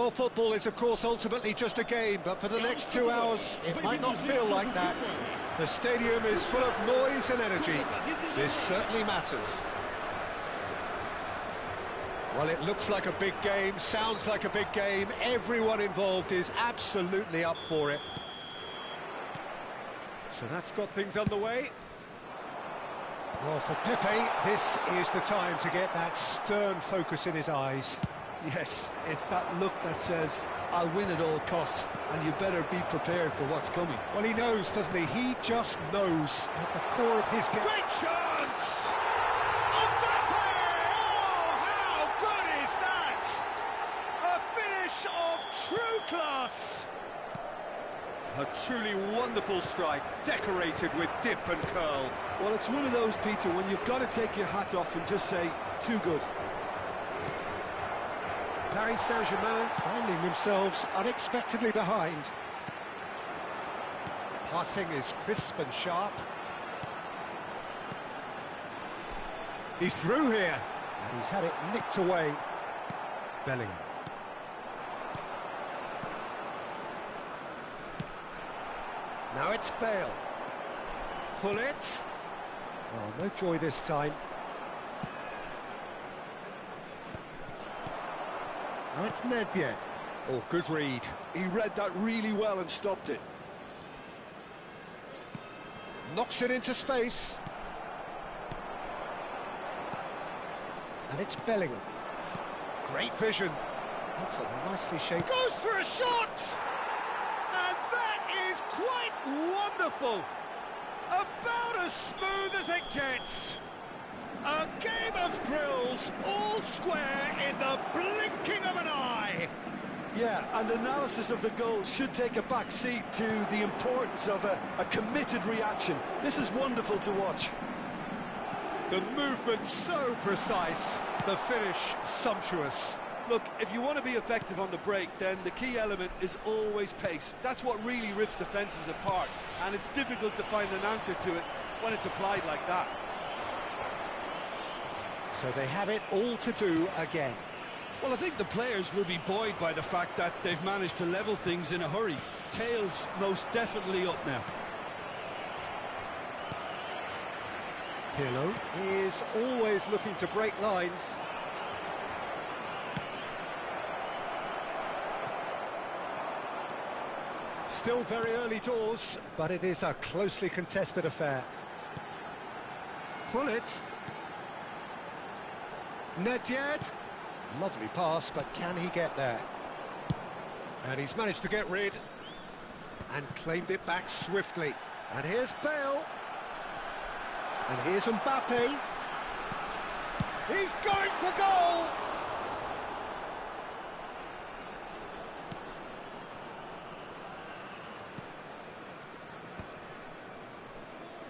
Well, football is, of course, ultimately just a game, but for the next 2 hours, it might not feel like that. The stadium is full of noise and energy. This certainly matters. Well, it looks like a big game, sounds like a big game. Everyone involved is absolutely up for it. So that's got things underway. Well, for Pepe, this is the time to get that stern focus in his eyes. Yes, it's that look that says, I'll win at all costs, and you better be prepared for what's coming. Well, he knows, doesn't he? He just knows at the core of his game. Great chance! Mbappe! Oh, how good is that? A finish of true class. A truly wonderful strike, decorated with dip and curl. Well, it's one of those, Peter, when you've got to take your hat off and just say, too good. Paris Saint-Germain finding themselves unexpectedly behind. Passing is crisp and sharp. He's through here, and he's had it nicked away. Bellingham. Now it's Bale. Hullet. Oh, no joy this time. Now it's Nedved. Oh, good read. He read that really well and stopped it. Knocks it into space. And it's Bellingham. Great vision. That's a nicely shaped... Goes for a shot! And that is quite wonderful. About as smooth as it gets. A game of thrills, all square in the blinking of an eye. Yeah, and analysis of the goal should take a back seat to the importance of a committed reaction. This is wonderful to watch. The movement so precise, the finish sumptuous. Look, if you want to be effective on the break, then the key element is always pace. That's what really rips defences apart, and it's difficult to find an answer to it when it's applied like that. So they have it all to do again. Well, I think the players will be buoyed by the fact that they've managed to level things in a hurry. Tails most definitely up now. Pirlo is always looking to break lines. Still very early doors, but it is a closely contested affair. Hullet. Nedved. Lovely pass, but can he get there? And he's managed to get rid and claimed it back swiftly. And here's Bale. And here's Mbappe. He's going for goal!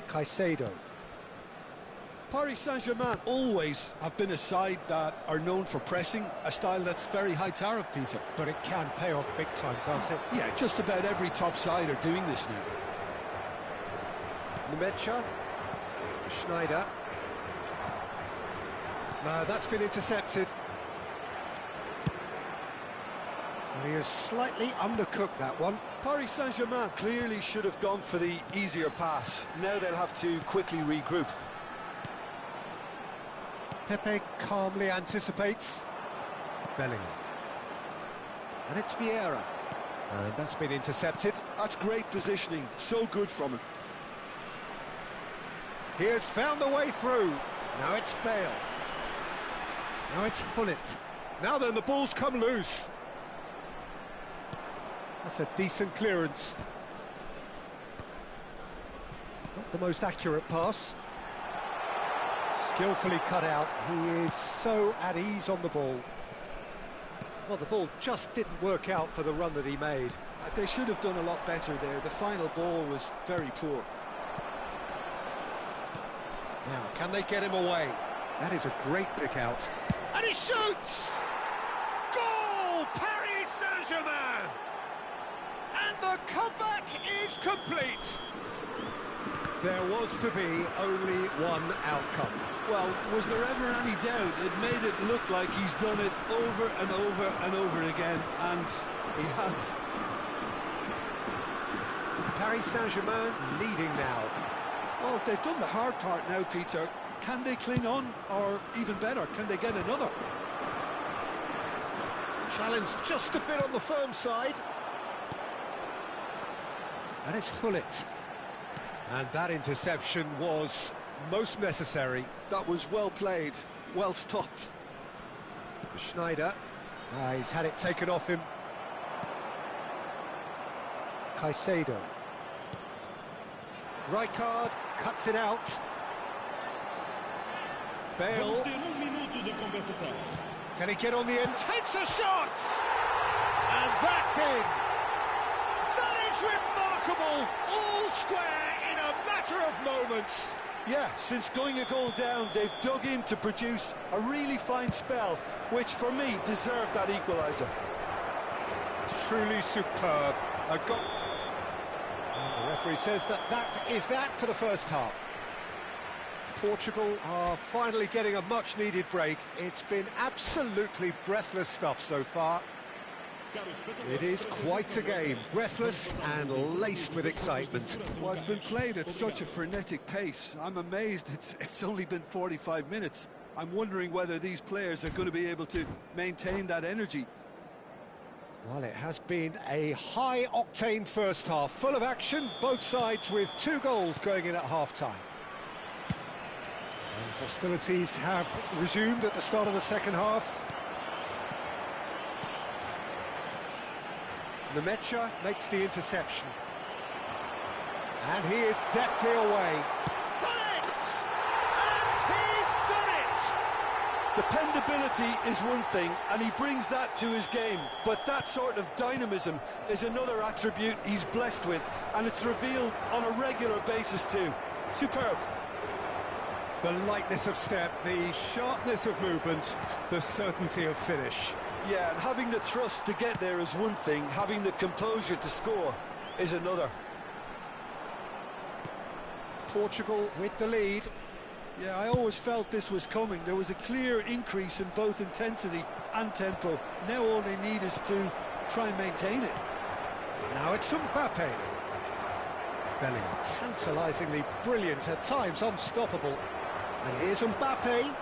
Caicedo. Paris Saint-Germain always have been a side that are known for pressing, a style that's very high tariff, Peter. But it can pay off big time, can't it? Yeah, just about every top side are doing this now. Nemecha. Schneider. No, that's been intercepted. And he has slightly undercooked that one. Paris Saint-Germain clearly should have gone for the easier pass. Now they'll have to quickly regroup. Pepe calmly anticipates. Bellingham. And it's Vieira. And that's been intercepted. That's great positioning, so good from him. He has found the way through. Now it's Bale. Now it's Hullet. Now then, the ball's come loose. That's a decent clearance. Not the most accurate pass. Skillfully cut out. He is so at ease on the ball. Well, the ball just didn't work out for the run that he made. They should have done a lot better there. The final ball was very poor. Now, can they get him away? That is a great pick out. And he shoots! Goal! Paris Saint-Germain! And the comeback is complete. There was to be only one outcome. Well, was there ever any doubt? It made it look like he's done it over and over and over again, and he has. Paris Saint-Germain leading now. Well, they've done the hard part now, Peter. Can they cling on, or even better, can they get another? Challenge just a bit on the firm side. And it's Hullet. And that interception was most necessary. That was well played, well stopped. Schneider. He's had it taken off him. Caicedo. Rijkaard cuts it out. Bale. Can he get on the end? Takes a shot! And that's in! That is remarkable! All square in a matter of moments. Yeah, since going a goal down, they've dug in to produce a really fine spell, which for me deserved that equaliser. Truly superb. A goal. The referee says that is that for the first half. Portugal are finally getting a much-needed break. It's been absolutely breathless stuff so far. It is quite a game, breathless and laced with excitement. Well, it's been played at such a frenetic pace. I'm amazed it's only been 45 minutes. I'm wondering whether these players are going to be able to maintain that energy. Well, it has been a high-octane first half, full of action, both sides with 2 goals going in at half-time. And hostilities have resumed at the start of the second half. Nemecha makes the interception. And he is deftly away. Done it! And he's done it! Dependability is one thing, and he brings that to his game. But that sort of dynamism is another attribute he's blessed with, and it's revealed on a regular basis too. Superb. The lightness of step, the sharpness of movement, the certainty of finish. Yeah, and having the thrust to get there is one thing, having the composure to score is another. Portugal with the lead. Yeah, I always felt this was coming. There was a clear increase in both intensity and tempo. Now all they need is to try and maintain it. Now it's Mbappe. Bellingham, tantalisingly brilliant, at times unstoppable. And here's Mbappe.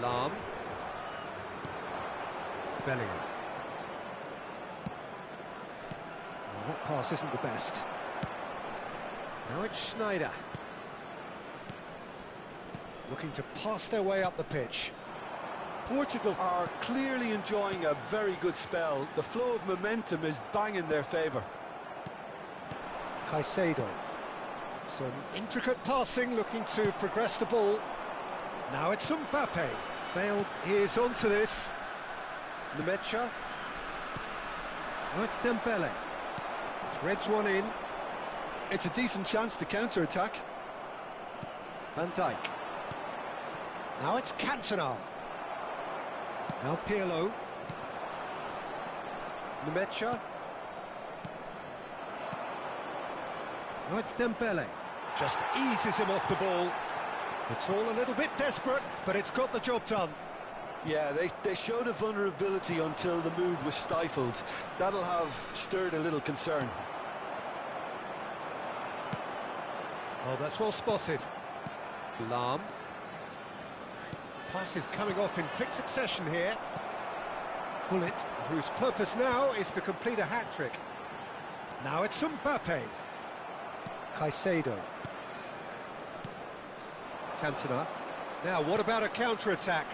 Lahm. Bellingham. Well, that pass isn't the best. Now it's Schneider. Looking to pass their way up the pitch. Portugal are clearly enjoying a very good spell. The flow of momentum is bang in their favour. Caicedo. Some intricate passing, looking to progress the ball. Now it's Mbappe. Bale is onto this. Nemecha. Now it's Dembele. Threads one in. It's a decent chance to counter-attack. Van Dijk. Now it's Cantona. Now Pirlo. Nemecha. Now it's Dembele. Just eases him off the ball. It's all a little bit desperate, but it's got the job done. Yeah, they showed a vulnerability until the move was stifled. That'll have stirred a little concern. Oh, that's well spotted. Lahm. Pass is coming off in quick succession here. Hullet, whose purpose now is to complete a hat-trick. Now it's Mbappe. Caicedo. Cantona. Now, what about a counter-attack?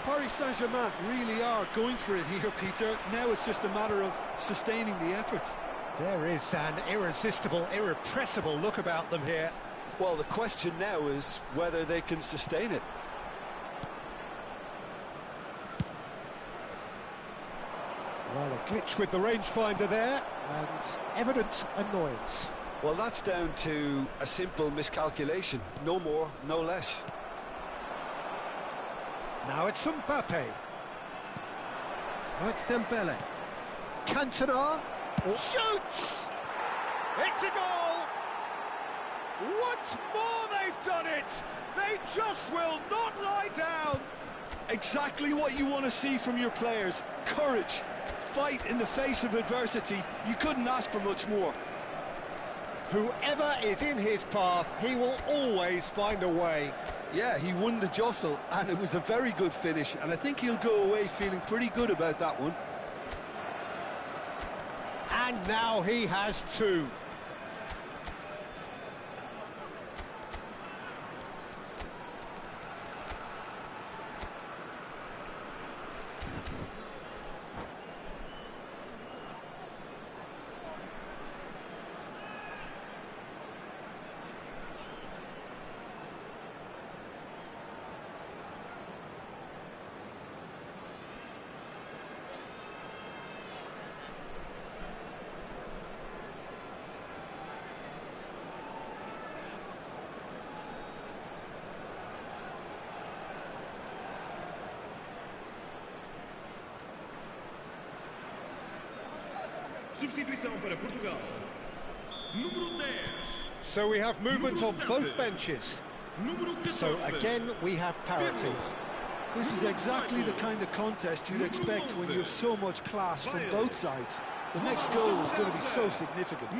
Paris Saint-Germain really are going for it here, Peter. Now it's just a matter of sustaining the effort. There is an irresistible, irrepressible look about them here. Well, the question now is whether they can sustain it. Well, a glitch with the rangefinder there, and evident annoyance. Well, that's down to a simple miscalculation. No more, no less. Now it's Mbappe. Now it's Dembele. Cantona. Shoots! It's a goal! Once more they've done it! They just will not lie down! Exactly what you want to see from your players. Courage, fight in the face of adversity. You couldn't ask for much more. Whoever is in his path, he will always find a way. Yeah, he won the jostle, and it was a very good finish, and I think he'll go away feeling pretty good about that one. And now he has two. Substituição para Portugal. Número 10. So we have movement on both benches. So again, we have parity. This is exactly the kind of contest you'd expect when you have so much class from both sides. The next goal is going to be so significant.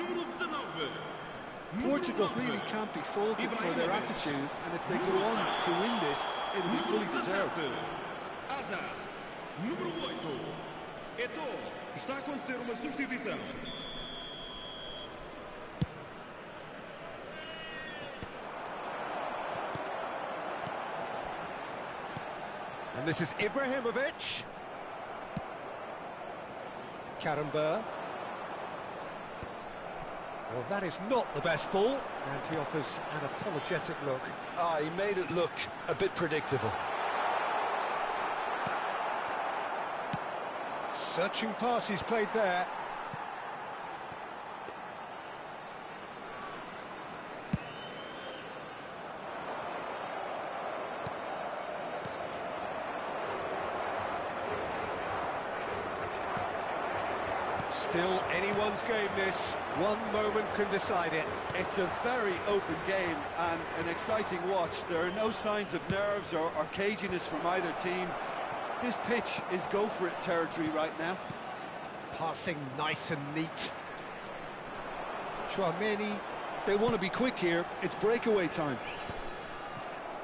Portugal really can't be faulted for their attitude, and if they go on to win this, it'll be fully deserved. Azar. Número 8. Eto'o. Está a acontecer uma substituição. And this is Ibrahimovic. Karambur. Well, that is not the best ball, and he offers an apologetic look. He made it look a bit predictable. Searching pass he's played there. Still anyone's game this. One moment can decide it. It's a very open game and an exciting watch. There are no signs of nerves or caginess from either team. This pitch is go-for-it territory right now. Passing nice and neat. Chouameni. They want to be quick here. It's breakaway time.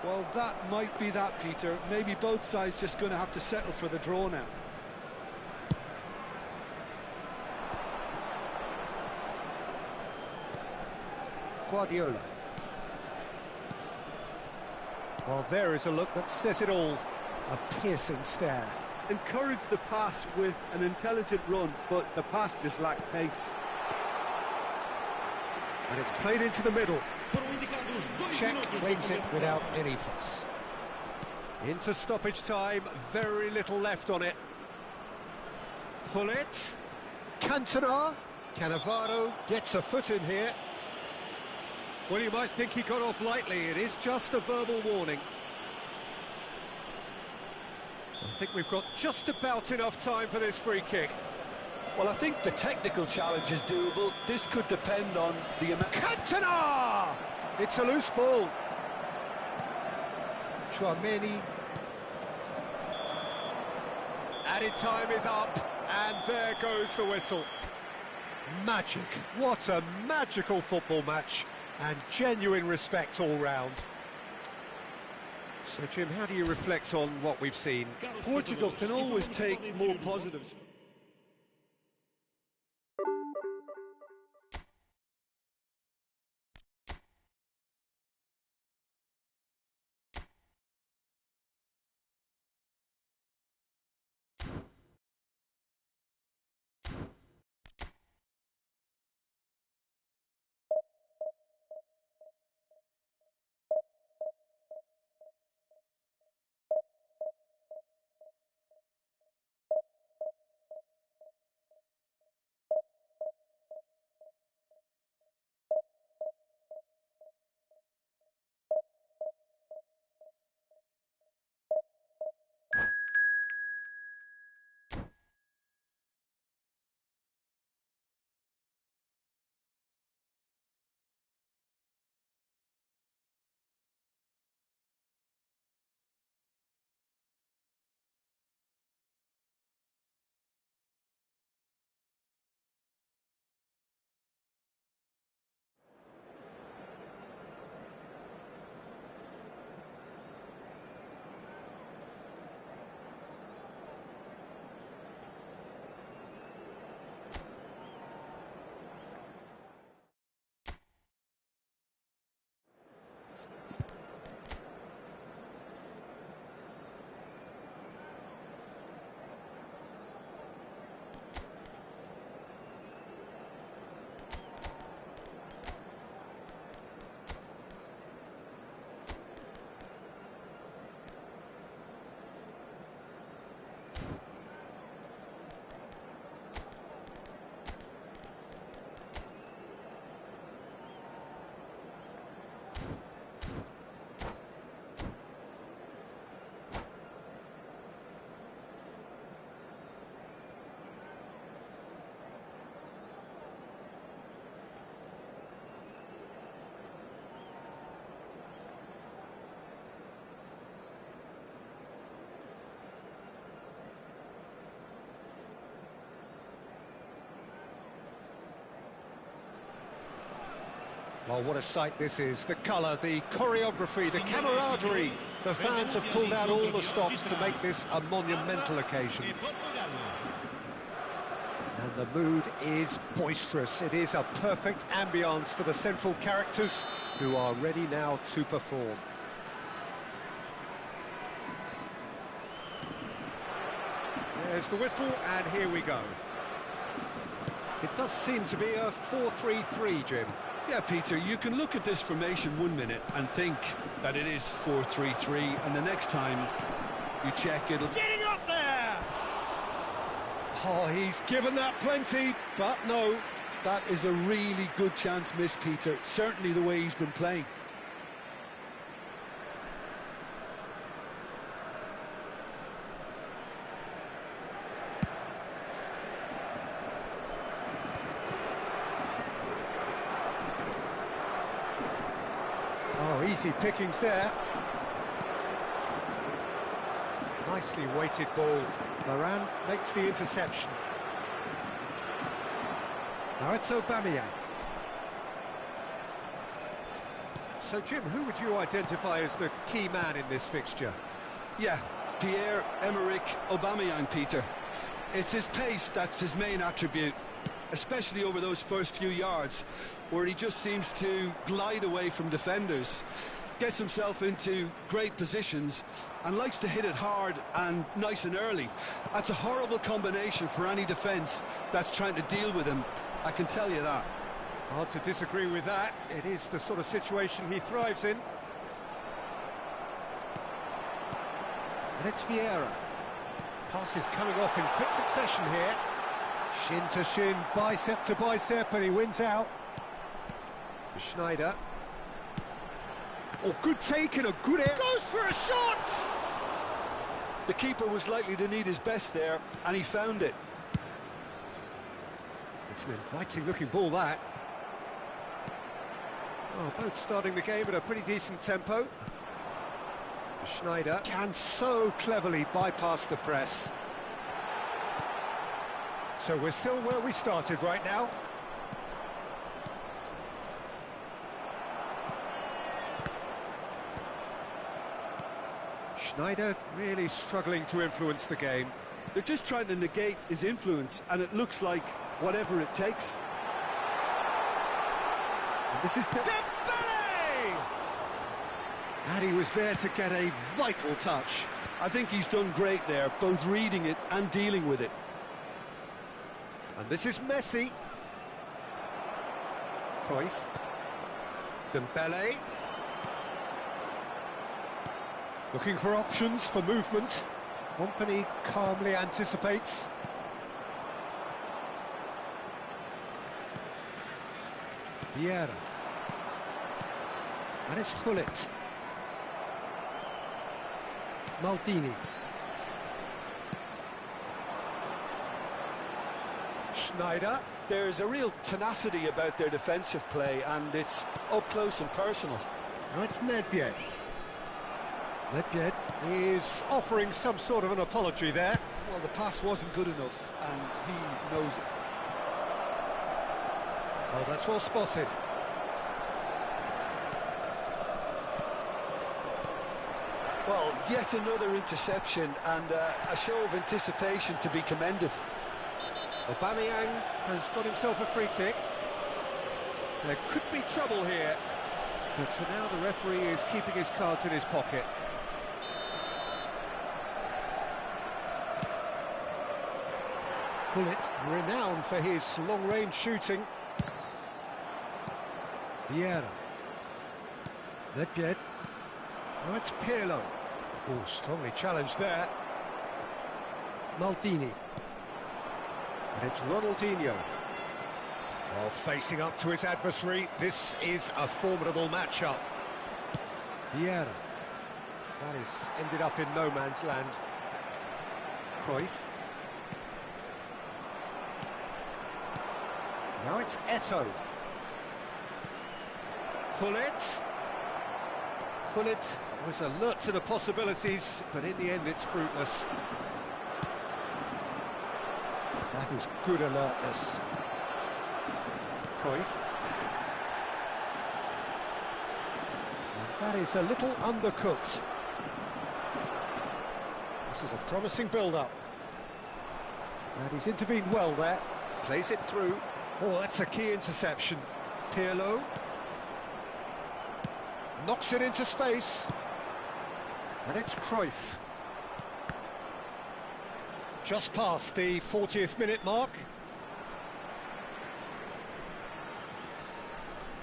Well, that might be that, Peter. Maybe both sides just going to have to settle for the draw now. Guardiola. Well, there is a look that says it all. A piercing stare. Encouraged the pass with an intelligent run, but the pass just lacked pace. And it's played into the middle. Czech claims it without any fuss. Into stoppage time, very little left on it. Hullet. Cantona. Cannavaro gets a foot in here. Well, you might think he got off lightly. It is just a verbal warning. I think we've got just about enough time for this free kick. Well, I think the technical challenge is doable. This could depend on the amount... Cantona! It's a loose ball. Chouameni. Added time is up, and there goes the whistle. Magic. What a magical football match, and genuine respect all round. So, Jim, how do you reflect on what we've seen? Portugal can always take more positives. Well, what a sight this is. The colour, the choreography, the camaraderie. The fans have pulled out all the stops to make this a monumental occasion. And the mood is boisterous. It is a perfect ambience for the central characters who are ready now to perform. There's the whistle, and here we go. It does seem to be a 4-3-3, Jim. Yeah, Peter, you can look at this formation 1 minute and think that it is 4-3-3, and the next time you check it'll... Getting up there! Oh, he's given that plenty, but no. That is a really good chance missed, Peter, certainly the way he's been playing. Oh, easy pickings there. Nicely weighted ball. Moran makes the interception. Now it's Aubameyang. So, Jim, who would you identify as the key man in this fixture? Yeah, Pierre-Emerick Aubameyang, Peter. It's his pace that's his main attribute, especially over those first few yards, where he just seems to glide away from defenders, gets himself into great positions, and likes to hit it hard and nice and early. That's a horrible combination for any defence that's trying to deal with him, I can tell you that. Hard to disagree with that. It is the sort of situation he thrives in. And it's Vieira. Passes coming off in quick succession here. Shin to shin, bicep to bicep, and he wins out. Schneider. Oh, good take and a good air. Goes for a shot! The keeper was likely to need his best there, and he found it. It's an inviting-looking ball, that. Oh, both starting the game at a pretty decent tempo. Schneider can so cleverly bypass the press. So we're still where we started right now. Schneider really struggling to influence the game. They're just trying to negate his influence, and it looks like whatever it takes. And this is Dembele! And he was there to get a vital touch. I think he's done great there, both reading it and dealing with it. And this is Messi. Cruyff. Dembele. Looking for options for movement. Company calmly anticipates. Vieira. And it's Hullet. Maldini. Schneider. There's a real tenacity about their defensive play, and it's up close and personal. Now it's Nedved. Nedved is offering some sort of an apology there. Well, the pass wasn't good enough, and he knows it. Oh, that's well spotted. Well, yet another interception, and a show of anticipation to be commended. Aubameyang has got himself a free kick. There could be trouble here. But for now, the referee is keeping his cards in his pocket. Gullit, renowned for his long-range shooting. Vieira. Nedved. Now it's Pirlo. Oh, strongly challenged there. Maldini. And it's Ronaldinho. Oh, facing up to his adversary. This is a formidable matchup. Vieira. That is ended up in no man's land. Cruyff. Now it's Eto'o. Gullit. Gullit was alert to the possibilities, but in the end it's fruitless. That is good alertness. Cruyff. And that is a little undercooked. This is a promising build-up. And he's intervened well there. Plays it through. Oh, that's a key interception. Pirlo. Knocks it into space. And it's Cruyff. Just past the 40th minute mark.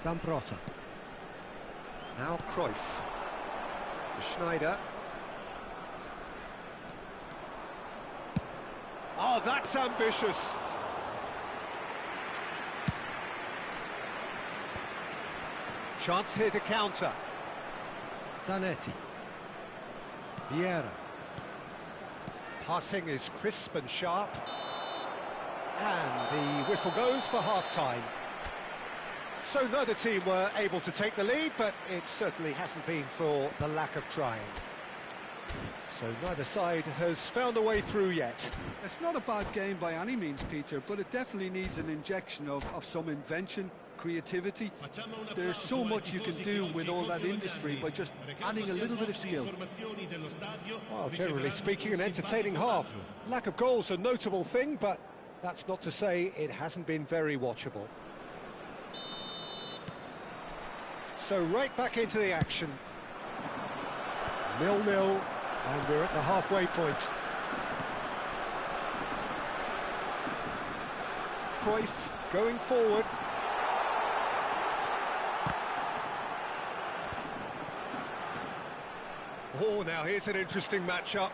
Zambrotta. Now Cruyff. Schneider. Oh, that's ambitious. Chance here to counter. Zanetti. Vieira. Passing is crisp and sharp. And the whistle goes for half-time. So neither team were able to take the lead, but it certainly hasn't been for the lack of trying. So neither side has found a way through yet. It's not a bad game by any means, Peter, but it definitely needs an injection of some invention, creativity. There's so much you can do with all that industry by just adding a little bit of skill. Well, generally speaking, an entertaining half. Lack of goals a notable thing, but that's not to say it hasn't been very watchable. So right back into the action. 0-0, and we're at the halfway point. Cruyff going forward. Oh, now here's an interesting matchup.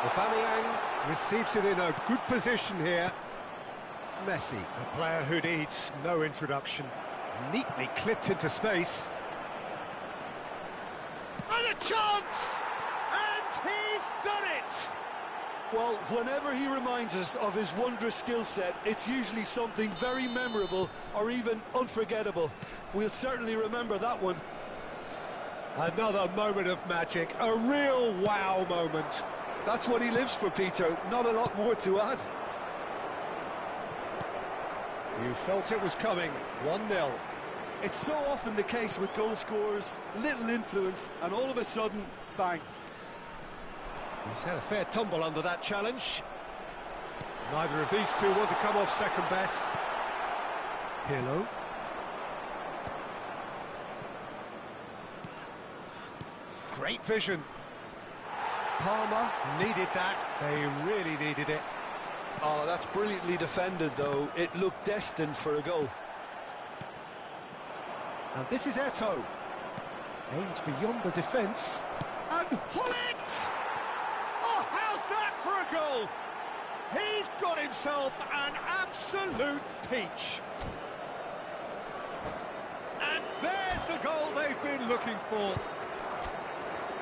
Aubameyang receives it in a good position here. Messi, a player who needs no introduction. Neatly clipped into space. And a chance! And he's done it! Well, whenever he reminds us of his wondrous skill set, it's usually something very memorable or even unforgettable. We'll certainly remember that one. Another moment of magic, a real wow moment. That's what he lives for, Peter. Not a lot more to add. You felt it was coming. 1-0. It's so often the case with goal scorers, little influence, and all of a sudden, bang. He's had a fair tumble under that challenge. Neither of these two want to come off second best. Pirlo. Great vision. Palmer needed that. They really needed it. Oh, that's brilliantly defended, though. It looked destined for a goal. And this is Eto'o. Aims beyond the defence. And Gullit! Oh, how's that for a goal? He's got himself an absolute peach. And there's the goal they've been looking for.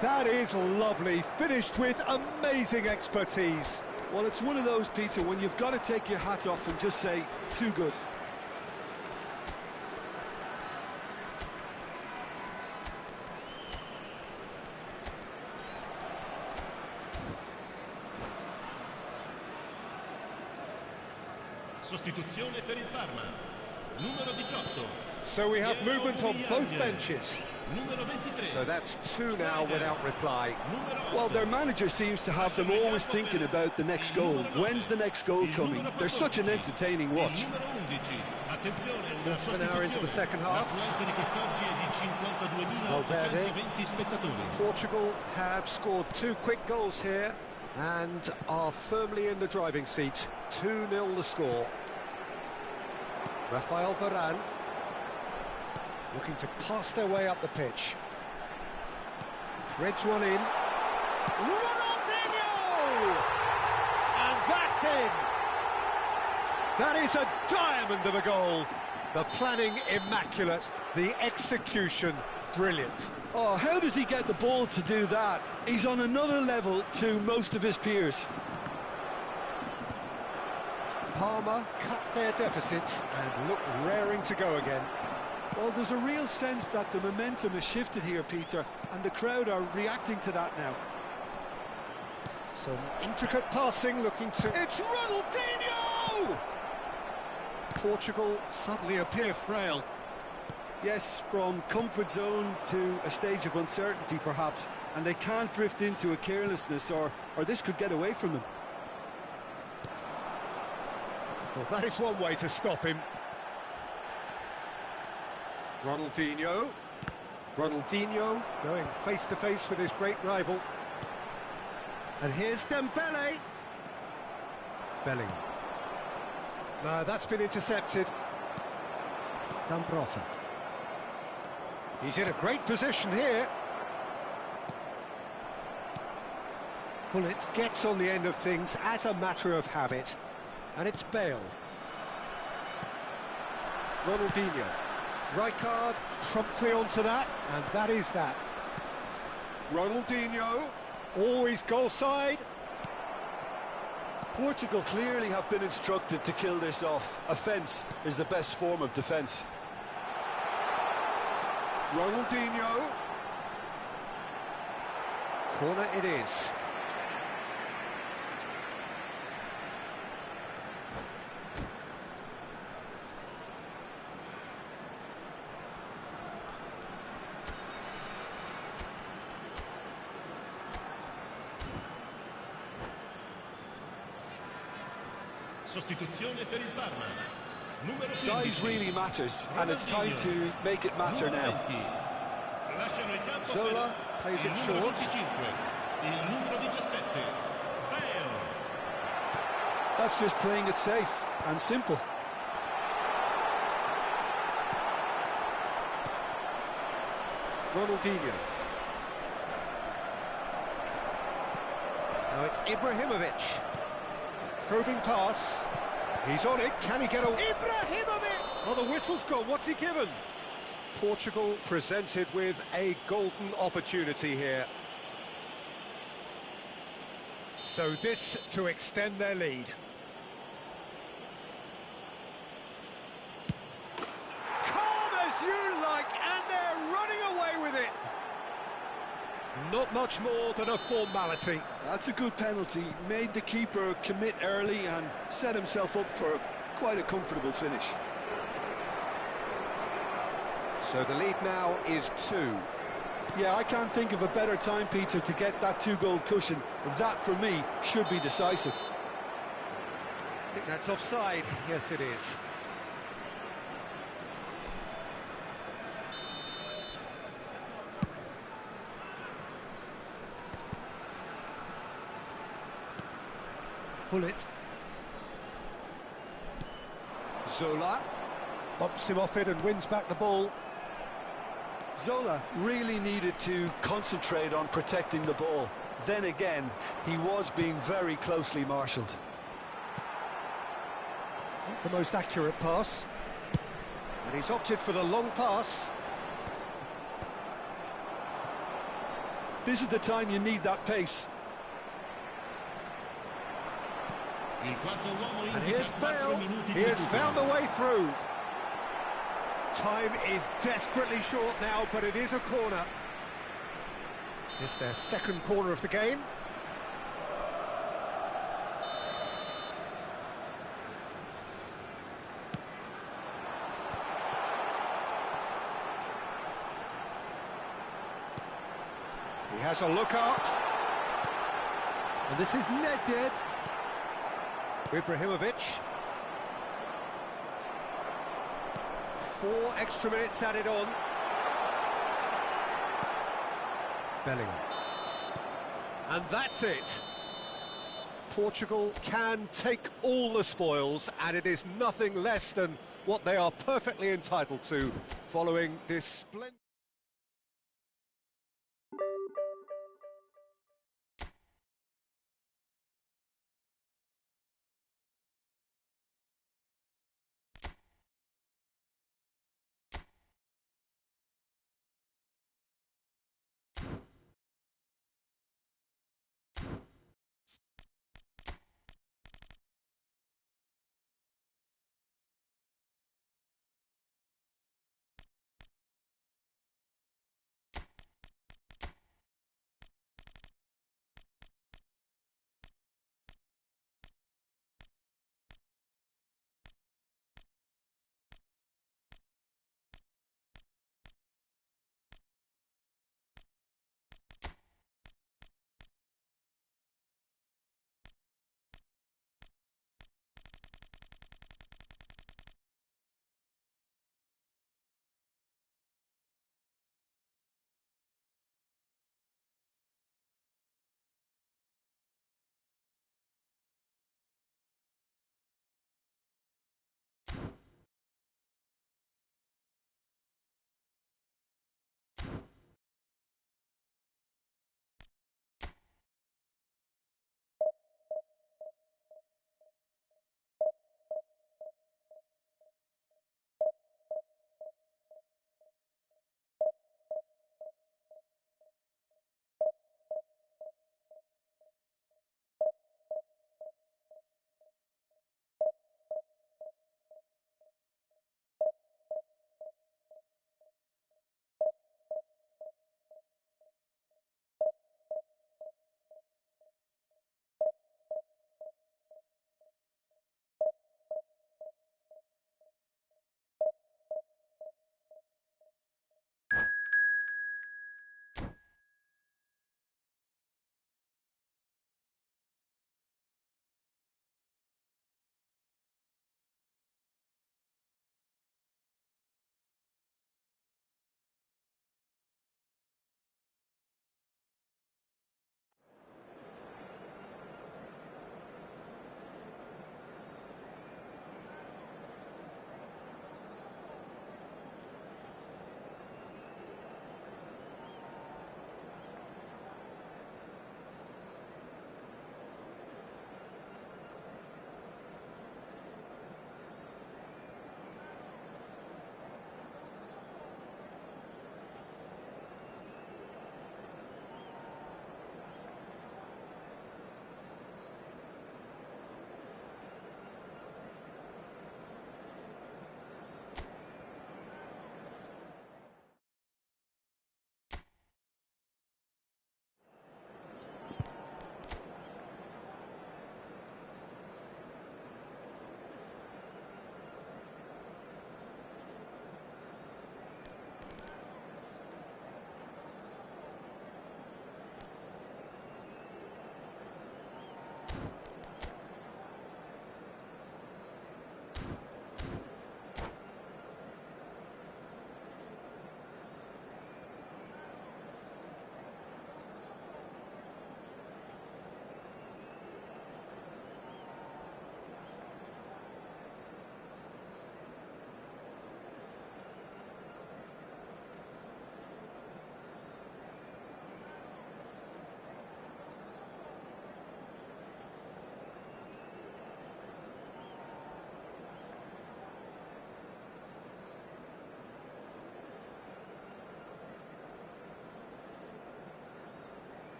That is lovely, finished with amazing expertise. Well, it's one of those, Peter, when you've got to take your hat off and just say, too good. Sostituzione per il Parma. Numero 18. So we have movement on both benches. Numero 23. So that's two now without reply. Well, their manager seems to have them always thinking about the next goal. When's the next goal coming? They're such an entertaining watch. Half an hour into the second half. Valverde. Portugal have scored 2 quick goals here and are firmly in the driving seat. 2-0 the score. Rafael Varane looking to pass their way up the pitch. Threads one in. Ronaldinho! And that's in! That is a diamond of a goal. The planning immaculate, the execution brilliant. Oh, how does he get the ball to do that? He's on another level to most of his peers. Parma cut their deficits and look raring to go again. Well, there's a real sense that the momentum has shifted here, Peter, and the crowd are reacting to that now. Some intricate passing looking to... It's Ronaldinho! Portugal suddenly appear frail. Yes, from comfort zone to a stage of uncertainty, perhaps, and they can't drift into a carelessness, or this could get away from them. Well, that is one way to stop him. Ronaldinho. Ronaldinho going face-to-face with his great rival. And here's Dembele. Bellingham. No, that's been intercepted. Zambrotta. He's in a great position here. Bullet gets on the end of things as a matter of habit. And it's Bale. Ronaldinho. Rijkaard promptly onto that, and that is that. Ronaldinho. Always goal side. Portugal clearly have been instructed to kill this off. Offence is the best form of defence. Ronaldinho. Corner it is. Sostituzione per il Parma. Numero 15. Size really matters, and it's time to make it matter now. Zola plays it short. Il numero 17. Bale. That's just playing it safe and simple. Ronaldinho. Now it's Ibrahimovic. Probing pass. He's on it. Can he get away? Ibrahimovic! Oh, the whistle's gone. What's he given? Portugal presented with a golden opportunity here. So this to extend their lead. Calm as you like, and they're running away with it. Not much more than a formality. That's a good penalty. Made the keeper commit early and set himself up for quite a comfortable finish. So the lead now is 2. Yeah, I can't think of a better time, Peter, to get that 2-goal cushion. That, for me, should be decisive. I think that's offside. Yes, it is. Bullet. Zola bumps him off it and wins back the ball. Zola really needed to concentrate on protecting the ball. Then again, he was being very closely marshalled. Not the most accurate pass. And he's opted for the long pass. This is the time you need that pace. And here's Bale. He has found the way through. Time is desperately short now, but it is a corner. It's their second corner of the game. He has a look up. And this is Nedved. Ibrahimovic. 4 extra minutes added on. Bellingham. And that's it. Portugal can take all the spoils, and it is nothing less than what they are perfectly entitled to following this splendid...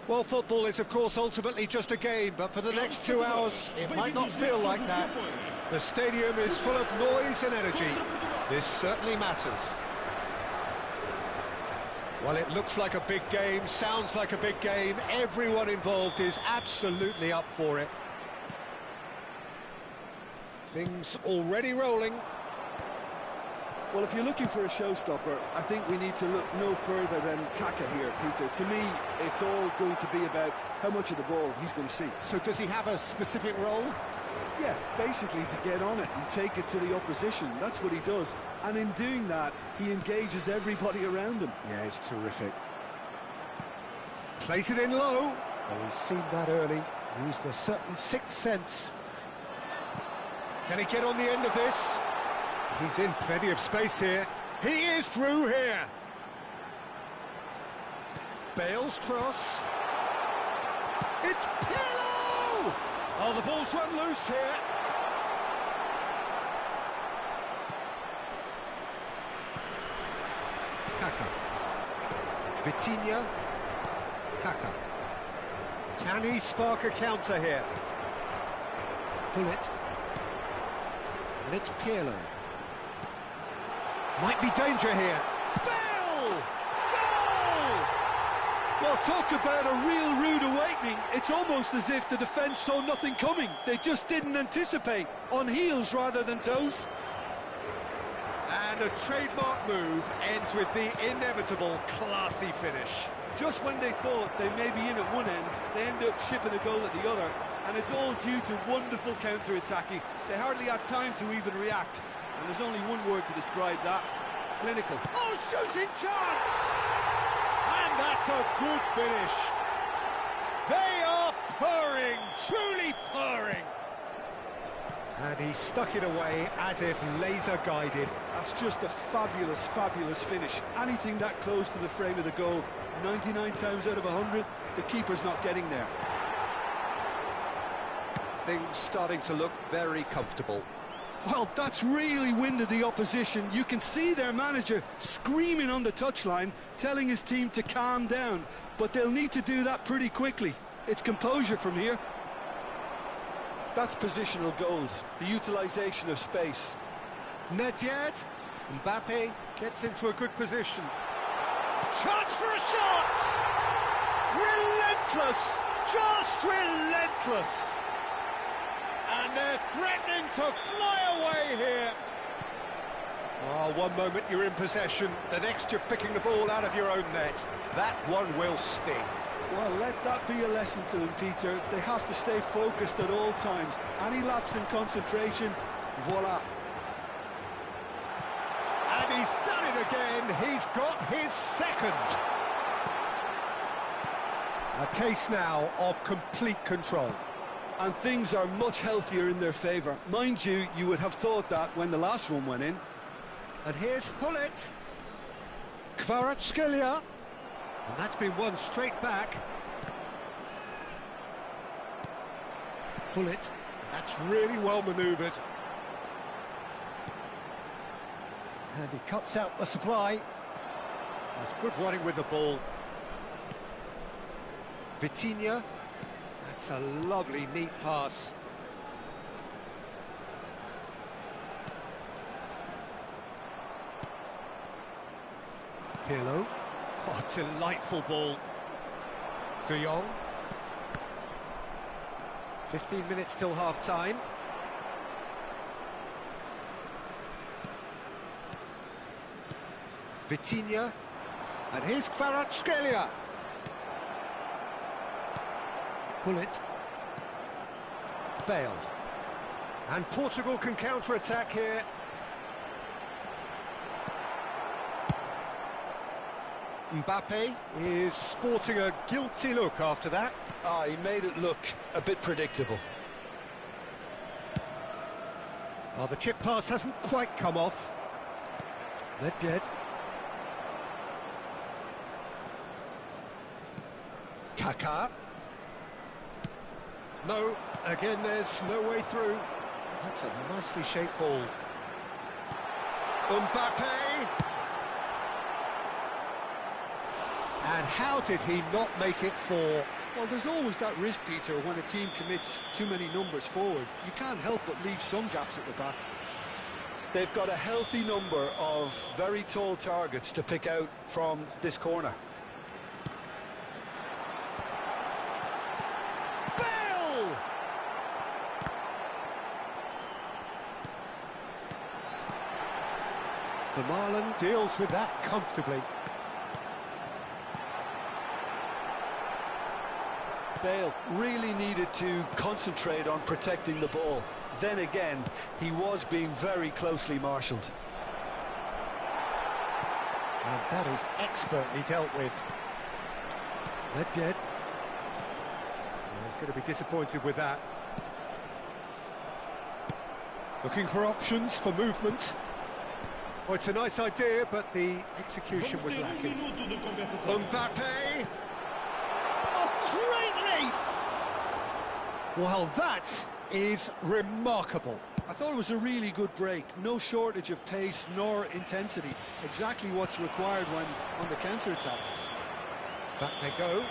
Well, football is, of course, ultimately just a game, but for the next 2 hours, it might not feel like that. The stadium is full of noise and energy. This certainly matters. Well, it looks like a big game, sounds like a big game. Everyone involved is absolutely up for it. Things already rolling. Well, if you're looking for a showstopper, I think we need to look no further than Kaka here, Peter. To me, it's all going to be about how much of the ball he's going to see. So does he have a specific role? Yeah, basically to get on it and take it to the opposition. That's what he does. And in doing that, he engages everybody around him. Yeah, it's terrific. Plays it in low. Oh, he's seen that early. Used a certain sixth sense. Can he get on the end of this? He's in plenty of space here. He is through here. Bale's cross. It's Pirlo! Oh, the ball's run loose here. Kaka. Vitinha. Kaka. Can he spark a counter here? Pull it. And it's Pirlo. Might be danger here. Bale! Goal! Well, talk about a real rude awakening. It's almost as if the defence saw nothing coming. They just didn't anticipate. On heels rather than toes. And a trademark move ends with the inevitable classy finish. Just when they thought they may be in at one end, they end up shipping a goal at the other. And it's all due to wonderful counter-attacking. They hardly had time to even react. And there's only one word to describe that: clinical. Oh, shooting chance! And that's a good finish. They are purring, truly purring. And he stuck it away as if laser-guided. That's just a fabulous, fabulous finish. Anything that close to the frame of the goal, 99 times out of 100, the keeper's not getting there. Things starting to look very comfortable. Well, that's really winded the opposition. You can see their manager screaming on the touchline, telling his team to calm down. But they'll need to do that pretty quickly. It's composure from here. That's positional gold, the utilisation of space. Nedved, Mbappe gets into a good position. Chance for a shot! Relentless, just relentless. And they're threatening to fly away here. Oh, one moment you're in possession, the next you're picking the ball out of your own net. That one will sting. Well, let that be a lesson to them, Peter. They have to stay focused at all times. Any lapse in concentration, voila. And he's done it again. He's got his second. A case now of complete control. And things are much healthier in their favour. Mind you, you would have thought that when the last one went in. And here's Hullet. Kvaratskhelia. And that's been won straight back. Hullet. That's really well manoeuvred. And he cuts out the supply. That's good running with the ball. Vitinha. That's a lovely, neat pass. Pirlo. Oh, delightful ball. De Jong. 15 minutes till half-time. Vitinha. And here's Kvaratskhelia. Hullet. Bale. And Portugal can counter-attack here. Mbappe is sporting a guilty look after that. He made it look a bit predictable. Oh, the chip pass hasn't quite come off. Nedved. Kaka. No, again there's no way through. That's a nicely shaped ball. Mbappe. And how did he not make it 4? Well, there's always that risk, Peter, when a team commits too many numbers forward. You can't help but leave some gaps at the back. They've got a healthy number of very tall targets to pick out from this corner. Bale! The Marlin deals with that comfortably. Bale really needed to concentrate on protecting the ball. Then again, he was being very closely marshalled. And that is expertly dealt with. Nedved. He's going to be disappointed with that. Looking for options for movement. Well, it's a nice idea, but the execution was lacking. Mbappe! Great leap! Well, that is remarkable. I thought it was a really good break. No shortage of pace nor intensity. Exactly what's required when on the counter-attack. Back they go.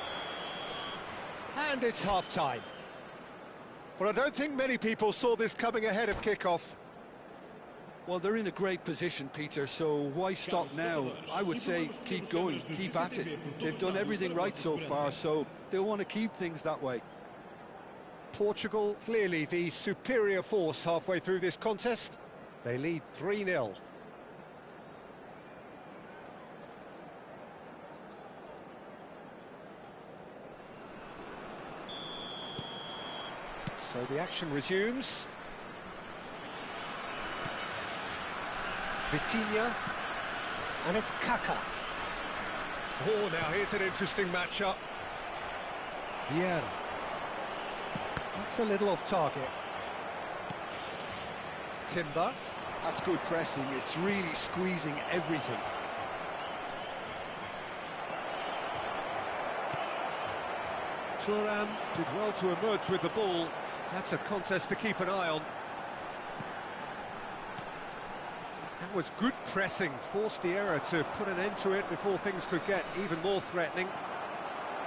And it's half-time. Well, I don't think many people saw this coming ahead of kick-off. Well, they're in a great position, Peter, so why stop now? I would say keep going, keep at it. They've done everything right so far, so they'll want to keep things that way. Portugal, clearly the superior force halfway through this contest. They lead 3-0. So the action resumes. Vitinha, and it's Kaka. Oh, now here's an interesting matchup. Vieira. That's a little off target. Timber. That's good pressing. It's really squeezing everything. Thuram did well to emerge with the ball. That's a contest to keep an eye on. That was good pressing, forced the error to put an end to it before things could get even more threatening.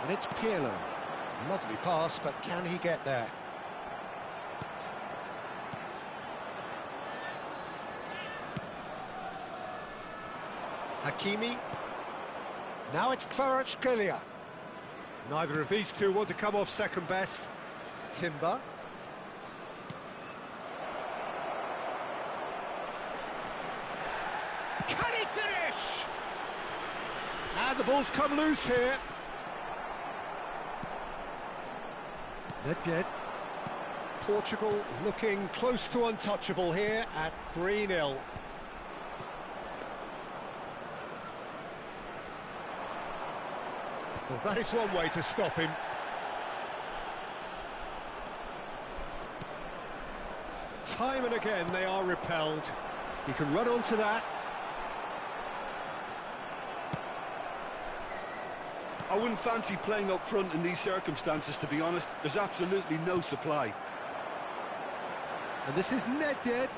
And it's Pirlo. Lovely pass, but can he get there? Hakimi. Now it's Kvaratskhelia. Neither of these two want to come off second best. Timber. Can he finish? And the ball's come loose here. Nedved. Portugal looking close to untouchable here at 3-0. Well, that is one way to stop him. Time and again they are repelled. He can run onto that. I wouldn't fancy playing up front in these circumstances, to be honest. There's absolutely no supply. And this is Nedved.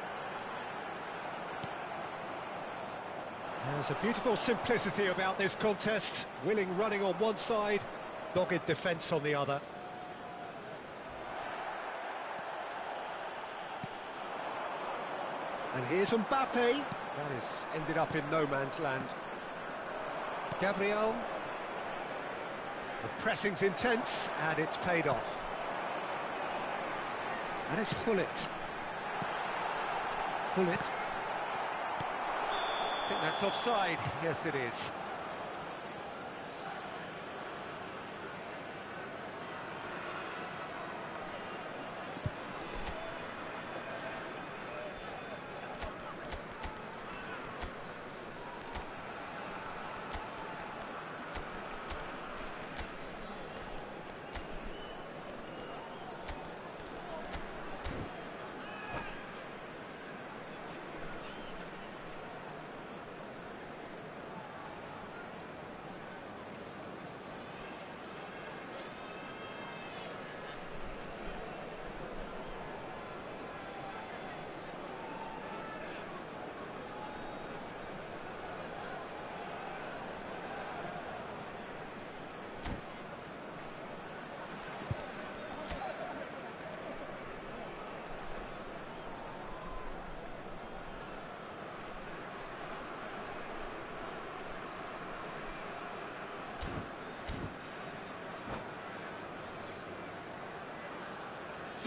There's a beautiful simplicity about this contest. Willing running on one side, dogged defence on the other. And here's Mbappe. That has ended up in no man's land. Gabriel. The pressing's intense, and it's paid off. And it's Hullet. Hullet. I think that's offside. Yes, it is.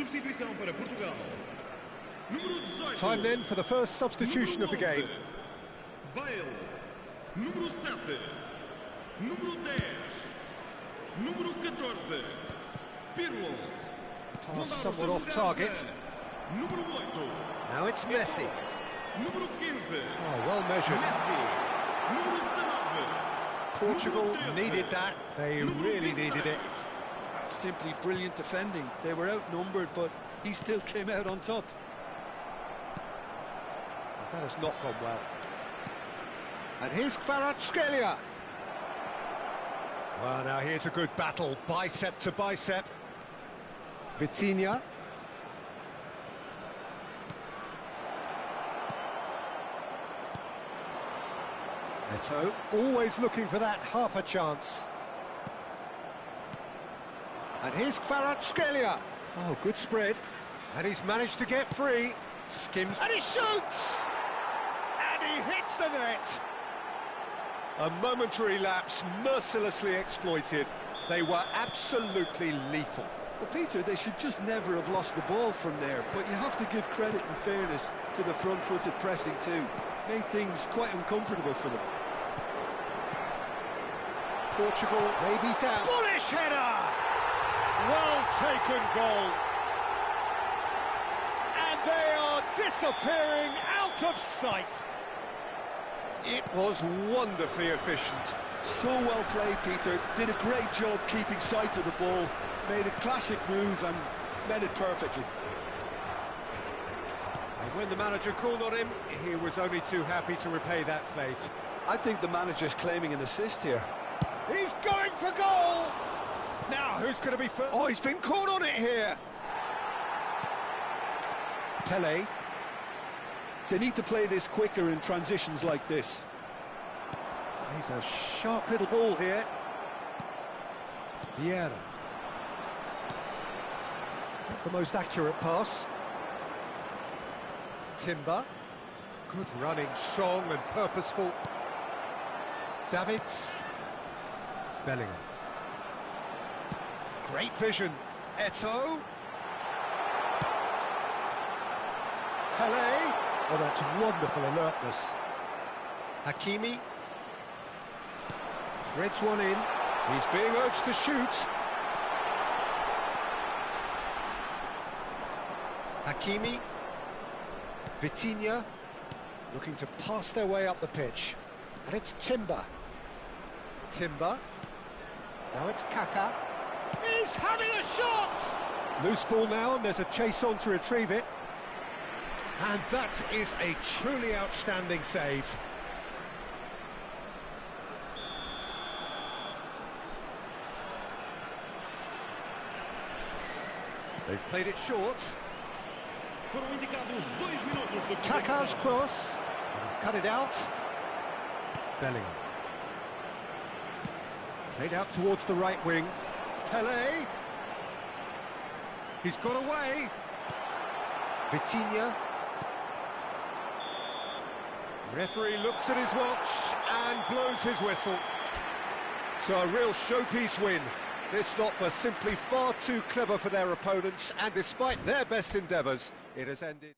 Substituição para Portugal. Número 18. Time then for the first substitution of the game. Bale. Número 7. Número 10. Número 14. Pirlo. Pass somewhat off target. Número 8. Now it's Messi. Número 15. Oh, well measured. Messi. Número 19. Portugal needed that. They really needed it. That's simply brilliant defending. They were outnumbered, but he still came out on top. That has not gone well. And here's Kvaratskhelia. Well, now here's a good battle, bicep to bicep. Vitinha. Eto'o, always looking for that half a chance. And here's Kvaratskhelia. Oh, good spread. And he's managed to get free. Skims. And he shoots! And he hits the net! A momentary lapse, mercilessly exploited. They were absolutely lethal. Well, Peter, they should just never have lost the ball from there, but you have to give credit and fairness to the front-footed pressing too. Made things quite uncomfortable for them. Portugal may be down. Bullish header! Well taken goal. And they are disappearing out of sight. It was wonderfully efficient. So well played, Peter. Did a great job keeping sight of the ball. Made a classic move and met it perfectly. And when the manager called on him, he was only too happy to repay that faith. I think the manager's claiming an assist here. He's going for goal! Now, who's going to be first? Oh, he's been caught on it here. Pele. They need to play this quicker in transitions like this. He's a sharp little ball here. Vieira. Not the most accurate pass. Timber. Good running, strong and purposeful. Davids. Bellingham. Great vision. Eto'o. Pele. Oh, that's wonderful alertness. Hakimi. Threads one in. He's being urged to shoot. Hakimi. Vitinha. Looking to pass their way up the pitch. And it's Timber. Timber. Now it's Kaka. He's having a shot! Loose ball now, and there's a chase on to retrieve it. And that is a truly outstanding save. They've played it short. Foram indicados 2 minutos de Kaka's cross. He's cut it out. Bellingham. Played out towards the right wing. Pele. He's got away. Vitinha. Referee looks at his watch and blows his whistle. So a real showpiece win. This lot were simply far too clever for their opponents, and despite their best endeavours, it has ended.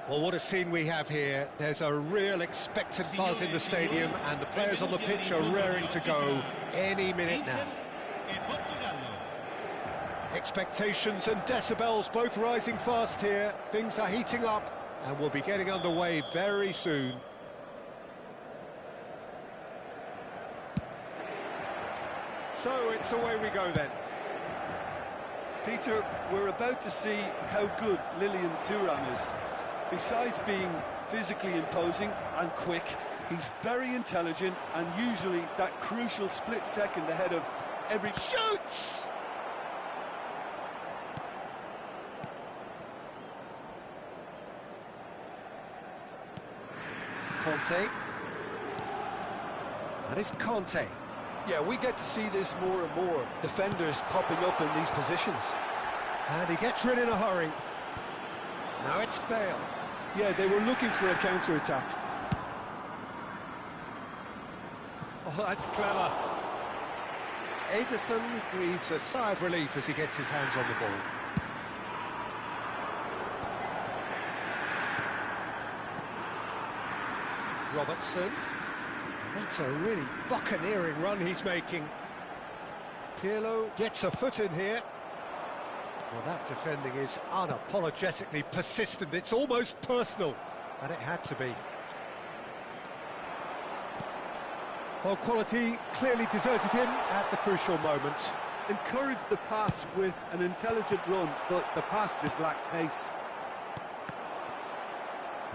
Well, what a scene we have here. There's a real expectant buzz in the stadium, and the players on the pitch are raring to go any minute now. Expectations and decibels both rising fast here. Things are heating up, and we'll be getting underway very soon. So it's away we go then. Peter, we're about to see how good Lilian Thuram is. Besides being physically imposing and quick, he's very intelligent and usually that crucial split second ahead of every... Shoots! Conte. That is Conte. Yeah, we get to see this more and more. Defenders popping up in these positions. And he gets rid in a hurry. Now it's Bale. Yeah, they were looking for a counter-attack. Oh, that's clever. Ederson breathes a sigh of relief as he gets his hands on the ball. Robertson. That's a really buccaneering run he's making. Pirlo gets a foot in here. Well, that defending is unapologetically persistent. It's almost personal, and it had to be. Well, quality clearly deserted him at the crucial moment. Encouraged the pass with an intelligent run, but the pass just lacked pace.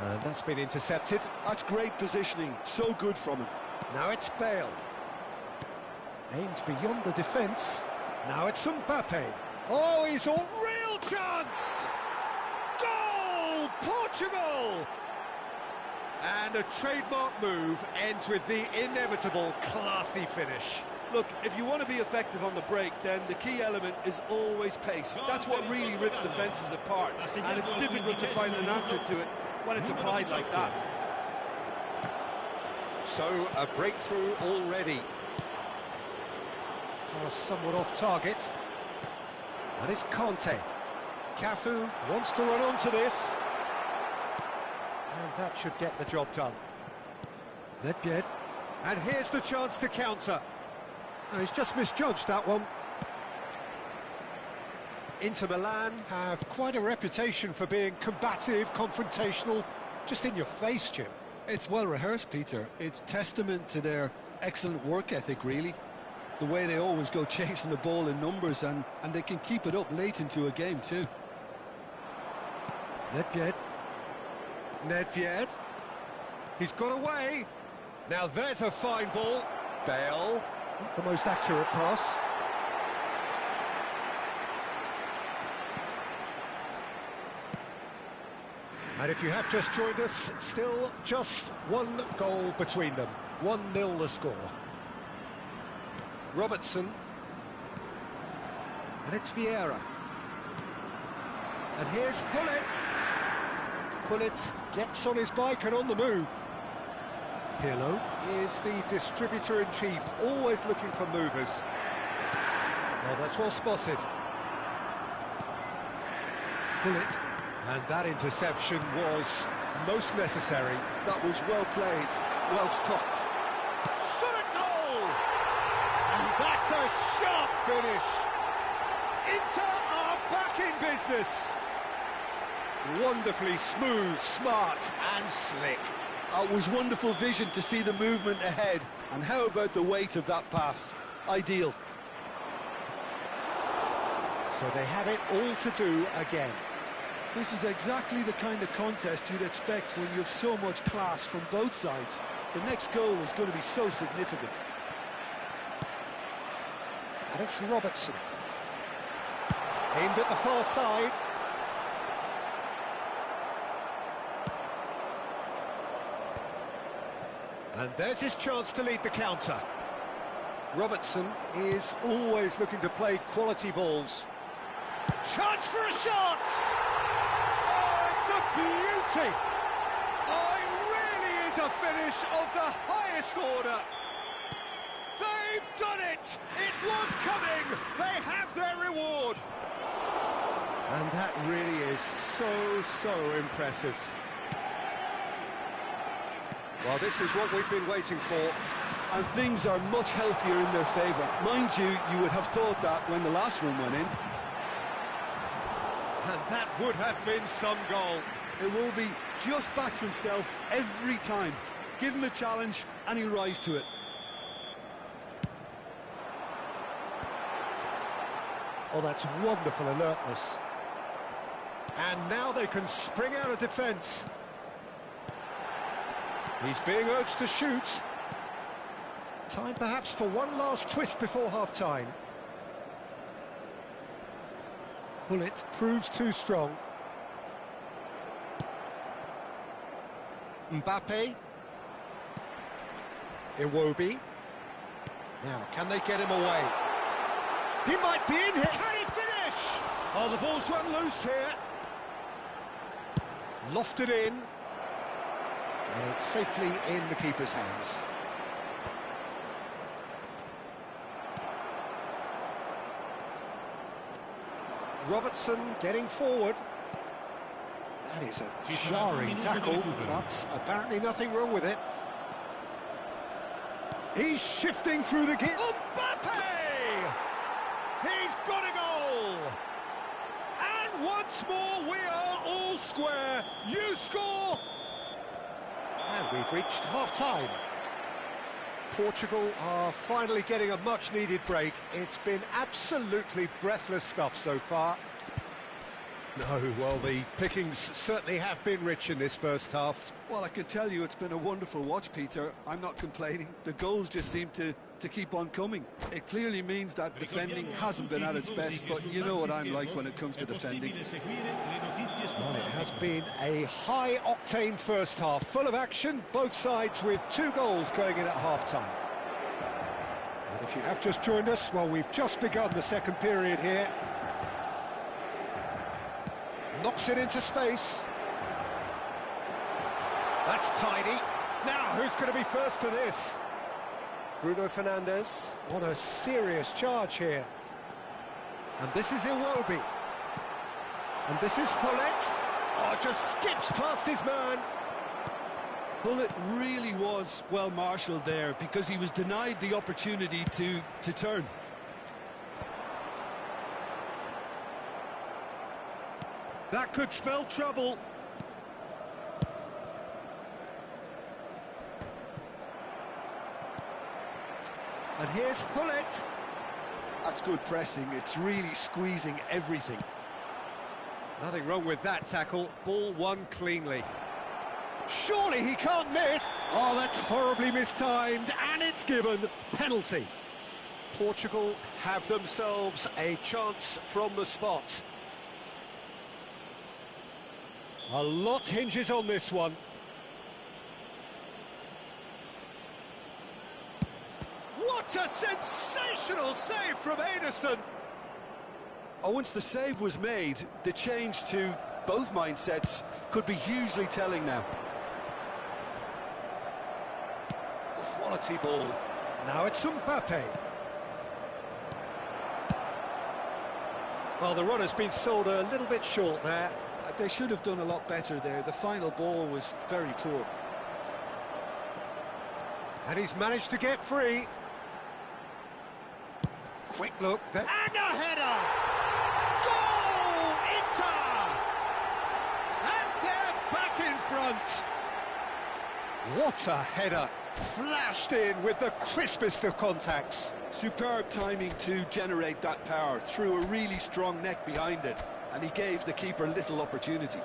And that's been intercepted. That's great positioning, so good from him. Now it's Bale. Aims beyond the defence. Now it's Mbappe. Oh, he's all real chance! Goal! Portugal! And a trademark move ends with the inevitable classy finish. Look, if you want to be effective on the break, then the key element is always pace. That's what really rips defences apart, and it's difficult to find an answer to it when it's applied like that. So, a breakthrough already. Pass somewhat off target. That is Conte. Cafu wants to run onto this. And that should get the job done. Nedved. And here's the chance to counter. Oh, he's just misjudged that one. Inter Milan have quite a reputation for being combative, confrontational, just in your face, Jim. It's well rehearsed, Peter. It's testament to their excellent work ethic, really. The way they always go chasing the ball in numbers, and they can keep it up late into a game too. Nedved. Nedved. He's got away. Now there's a fine ball. Bale. Not the most accurate pass. And if you have just joined us, still just one goal between them. 1-0 the score. Robertson. And it's Vieira. And here's Hullet. Hullet gets on his bike and on the move. Pirlo is the distributor-in-chief, always looking for movers. Well, that's well spotted. Hullet. And that interception was most necessary. That was well played, well stopped. Shot a goal! And that's a sharp finish. Inter are back in business. Wonderfully smooth, smart and slick. It was wonderful vision to see the movement ahead. And how about the weight of that pass? Ideal. So they have it all to do again. This is exactly the kind of contest you'd expect when you have so much class from both sides. The next goal is going to be so significant. And it's Robertson. Aimed at the far side. And there's his chance to lead the counter. Robertson is always looking to play quality balls. Chance for a shot! Beauty! Oh, it really is a finish of the highest order. They've done it! It was coming! They have their reward! And that really is so impressive. Well, this is what we've been waiting for. And things are much healthier in their favour. Mind you, you would have thought that when the last one went in. And that would have been some goal. Iwobi just backs himself every time. Give him a challenge and he'll rise to it. Oh, that's wonderful alertness. And now they can spring out of defence. He's being urged to shoot. Time perhaps for one last twist before half-time. Hullet proves too strong. Mbappe. Iwobi. Now, can they get him away? He might be in here. Can he finish? Oh, the ball's run loose here. Lofted in. And it's safely in the keeper's hands. Robertson getting forward. That is a jarring tackle, but apparently nothing wrong with it. He's shifting through the gear. Mbappe! He's got a goal! And once more we are all square. You score! And we've reached half-time. Portugal are finally getting a much-needed break. It's been absolutely breathless stuff so far. No, well, the pickings certainly have been rich in this first half. Well, I can tell you it's been a wonderful watch, Peter. I'm not complaining. The goals just seem to keep on coming. It clearly means that defending hasn't been at its best, but you know what I'm like when it comes to defending. Well, it has been a high-octane first half, full of action, both sides with 2 goals going in at half-time. And if you have just joined us, well, we've just begun the second period here. Knocks it into space. That's tidy. Now, who's going to be first to this? Bruno Fernandes. What a serious charge here. And this is Iwobi. And this is Hullet. Oh, just skips past his man. Hullet really was well marshalled there because he was denied the opportunity to turn. That could spell trouble. And here's Hullet. That's good pressing. It's really squeezing everything. Nothing wrong with that tackle. Ball won cleanly. Surely he can't miss. Oh, that's horribly mistimed, and it's given penalty. Portugal have themselves a chance from the spot. A lot hinges on this one. What a sensational save from Ederson! Oh, once the save was made, the change to both mindsets could be hugely telling now. Quality ball. Now it's Mbappe. Well, the run has been sold a little bit short there. They should have done a lot better there. The final ball was very poor. And he's managed to get free. Quick look there. And a header! Goal! Inter! And they're back in front. What a header. Flashed in with the crispest of contacts. Superb timing to generate that power. Threw a really strong neck behind it. And he gave the keeper little opportunity.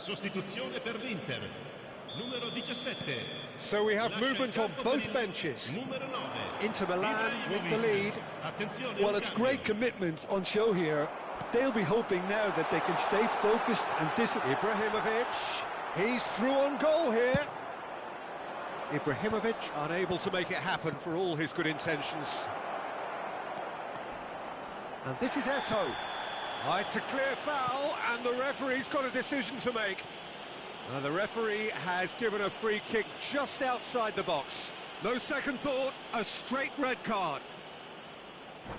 Sostituzione per l'Inter. Numero 17. So we have movement on both benches. Numero 9. Inter Milan with the lead. Attenzione. Well, it's great commitment on show here. They'll be hoping now that they can stay focused and disciplined. Ibrahimovic, he's through on goal here. Ibrahimovic Unable to make it happen for all his good intentions. and this is Eto'o. It's a clear foul, and the referee's got a decision to make. The referee has given a free kick just outside the box. No second thought, a straight red card.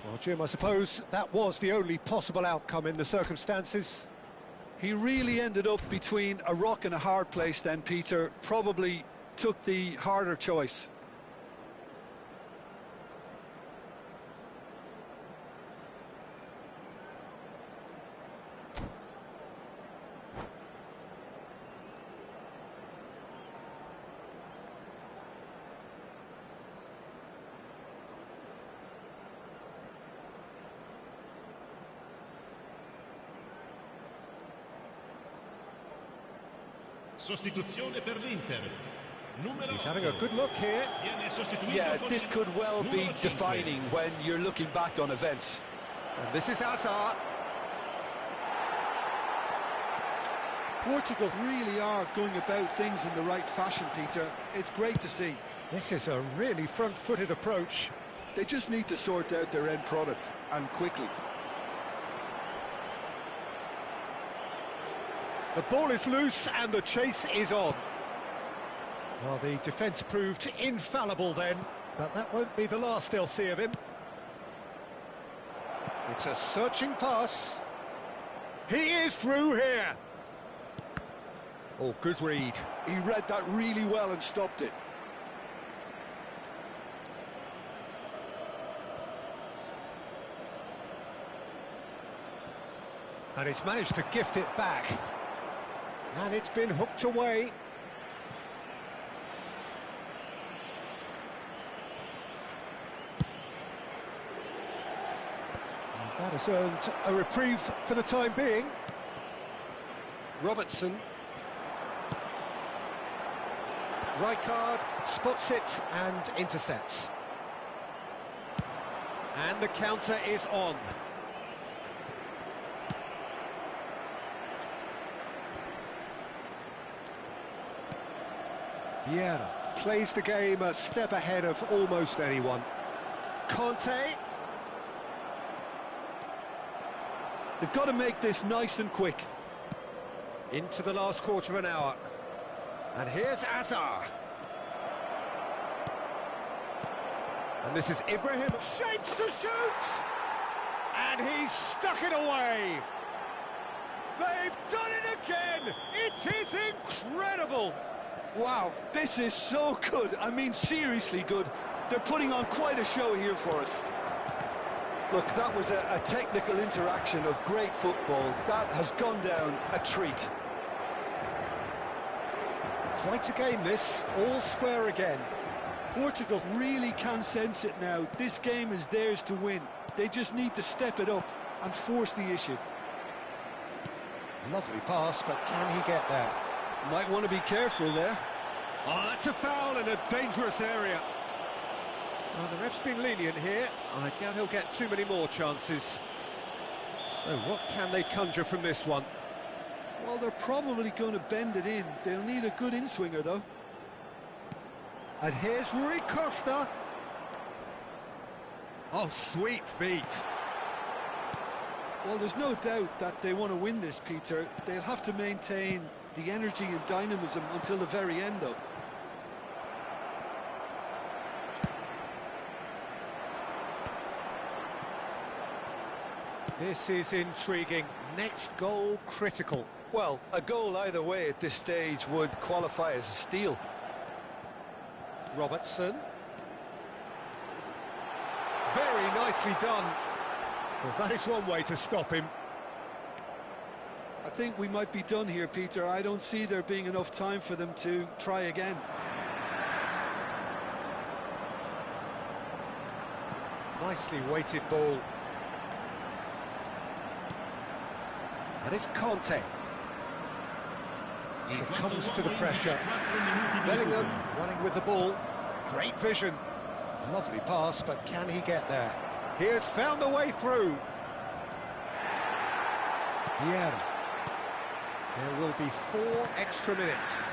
Well, Jim, I suppose that was the only possible outcome in the circumstances. He really ended up between a rock and a hard place then, Peter. Probably took the harder choice. Sostituzione per l'Inter. Numero He's having a good look here. Viene sostituito Yeah, con this could well be numero 5. defining when you're looking back on events. And this is Hazard. Portugal really are going about things in the right fashion, Peter. It's great to see. This is a really front-footed approach. They just need to sort out their end product, and quickly. The ball is loose and the chase is on. Well, the defence proved infallible then, but that won't be the last they'll see of him. It's a searching pass. He is through here. Oh, good read. He read that really well and stopped it. And he's managed to gift it back. And it's been hooked away. And that has earned a reprieve for the time being. Robertson. Rijkaard spots it and intercepts. And the counter is on. Vieira plays the game a step ahead of almost anyone. Conte. They've got to make this nice and quick. Into the last quarter of an hour. And here's Hazard. And this is Ibrahim. Shapes to shoot! And he's stuck it away. They've done it again. It is incredible. Wow, this is so good. I mean, seriously good. They're putting on quite a show here for us. Look, that was a technical interaction of great football. That has gone down a treat. Quite a game this, all square again. Portugal really can sense it now. This game is theirs to win. They just need to step it up and force the issue. Lovely pass, but can he get there? Might want to be careful there. Oh, that's a foul in a dangerous area. Well, the ref's been lenient here. I doubt he'll get too many more chances. So what can they conjure from this one? Well, they're probably going to bend it in. They'll need a good in-swinger, though. And here's Rui Costa. Oh, sweet feet. Well, there's no doubt that they want to win this, Peter. They'll have to maintain the energy and dynamism until the very end, though. This is intriguing. Next goal critical. Well, a goal either way at this stage would qualify as a steal. Robertson. Very nicely done. Well, that is one way to stop him. I think we might be done here, Peter. I don't see there being enough time for them to try again. Nicely weighted ball. And it's Conte. Succumbs to the pressure. Bellingham running with the ball. Great vision. Lovely pass, but can he get there? He has found the way through. Vieira. There will be 4 extra minutes.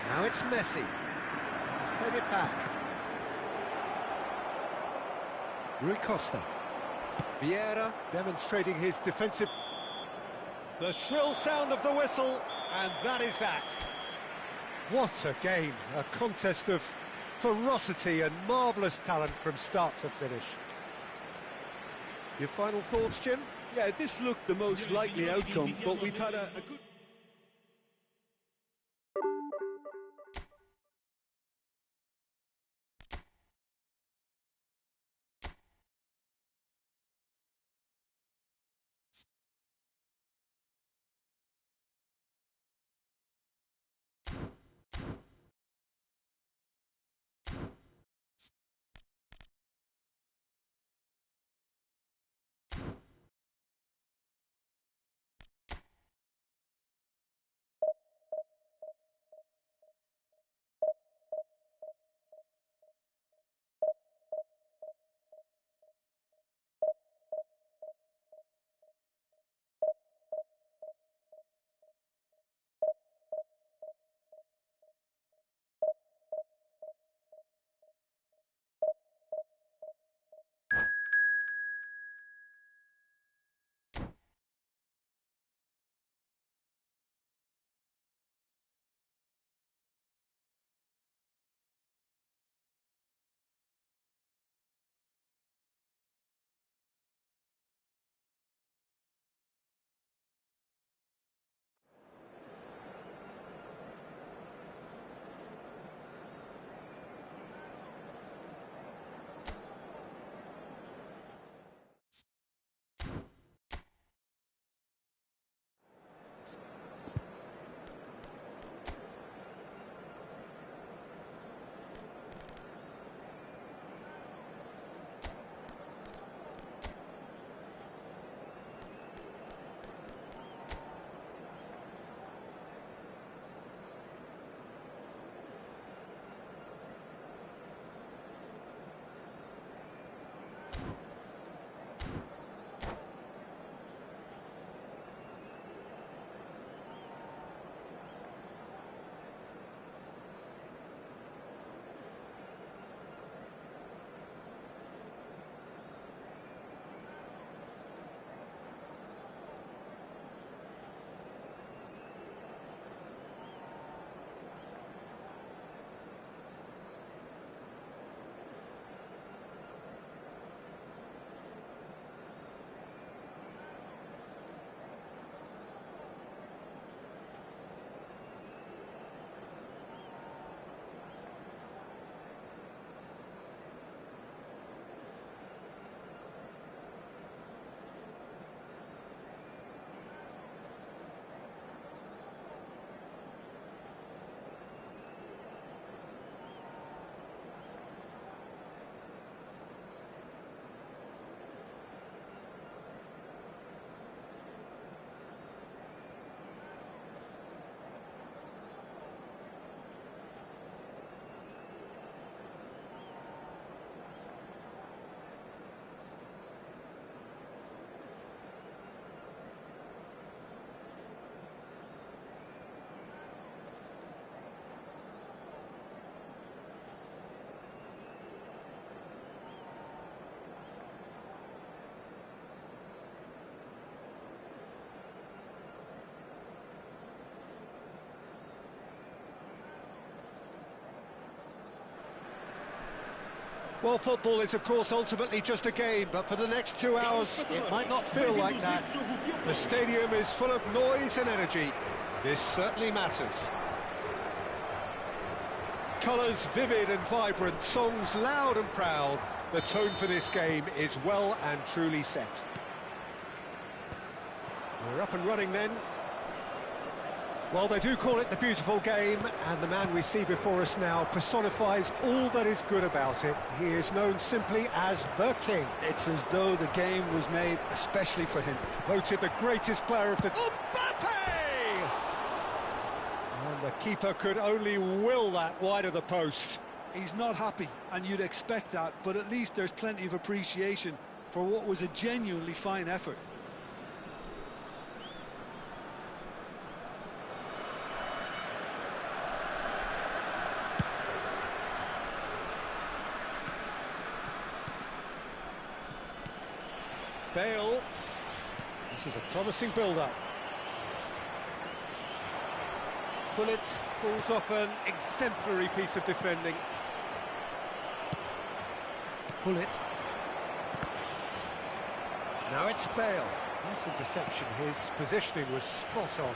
Now it's Messi. He's played it back. Rui Costa. Vieira demonstrating his defensive... The shrill sound of the whistle, and that is that. What a game, a contest of ferocity and marvellous talent from start to finish. Your final thoughts, Jim? Yeah, this looked the most likely outcome, but we've had a good... Well, football is, of course, ultimately just a game, but for the next 2 hours, it might not feel like that. The stadium is full of noise and energy. This certainly matters. Colours vivid and vibrant, songs loud and proud. The tone for this game is well and truly set. We're up and running then. Well, they do call it the beautiful game, and the man we see before us now personifies all that is good about it. He is known simply as the King. It's as though the game was made especially for him. Voted the greatest player of the... Mbappe! And the keeper could only will that wide of the post. He's not happy, and you'd expect that, but at least there's plenty of appreciation for what was a genuinely fine effort. Bale. This is a promising build-up. Pullet pulls off an exemplary piece of defending. Pullet. Now it's Bale. Nice interception. His positioning was spot on.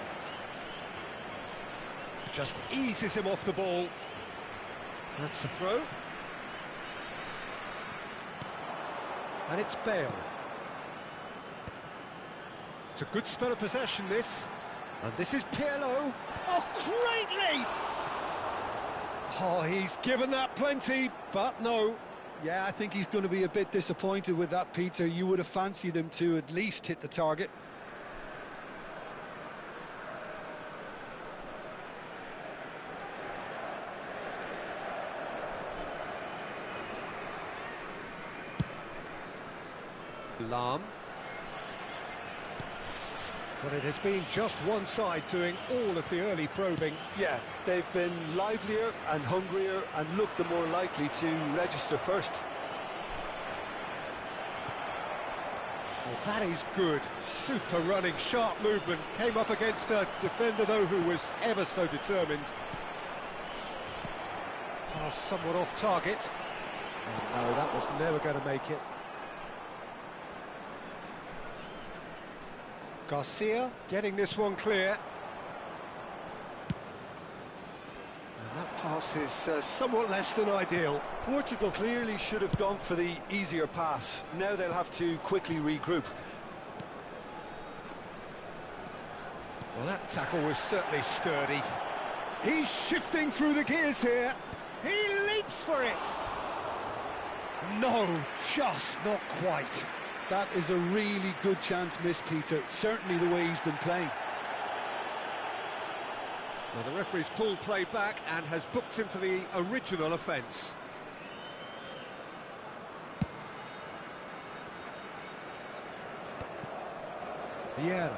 Just eases him off the ball. That's the throw. And it's Bale. It's a good spell of possession, this. And this is Pirlo. Oh, great leap! Oh, he's given that plenty, but no. Yeah, I think he's going to be a bit disappointed with that, Peter. You would have fancied him to at least hit the target. Lahm. But it has been just one side doing all of the early probing. Yeah, they've been livelier and hungrier and looked the more likely to register first. Well, that is good. Super running, sharp movement. Came up against a defender, though, who was ever so determined. Pass somewhat off target. Oh, no, that was never going to make it. Garcia getting this one clear. And that pass is somewhat less than ideal. Portugal clearly should have gone for the easier pass. Now they'll have to quickly regroup. Well, that tackle was certainly sturdy. He's shifting through the gears here. He leaps for it. No, just not quite. That is a really good chance missed, Peter. Certainly the way he's been playing. Well, the referee's pulled play back and has booked him for the original offence. Vieira.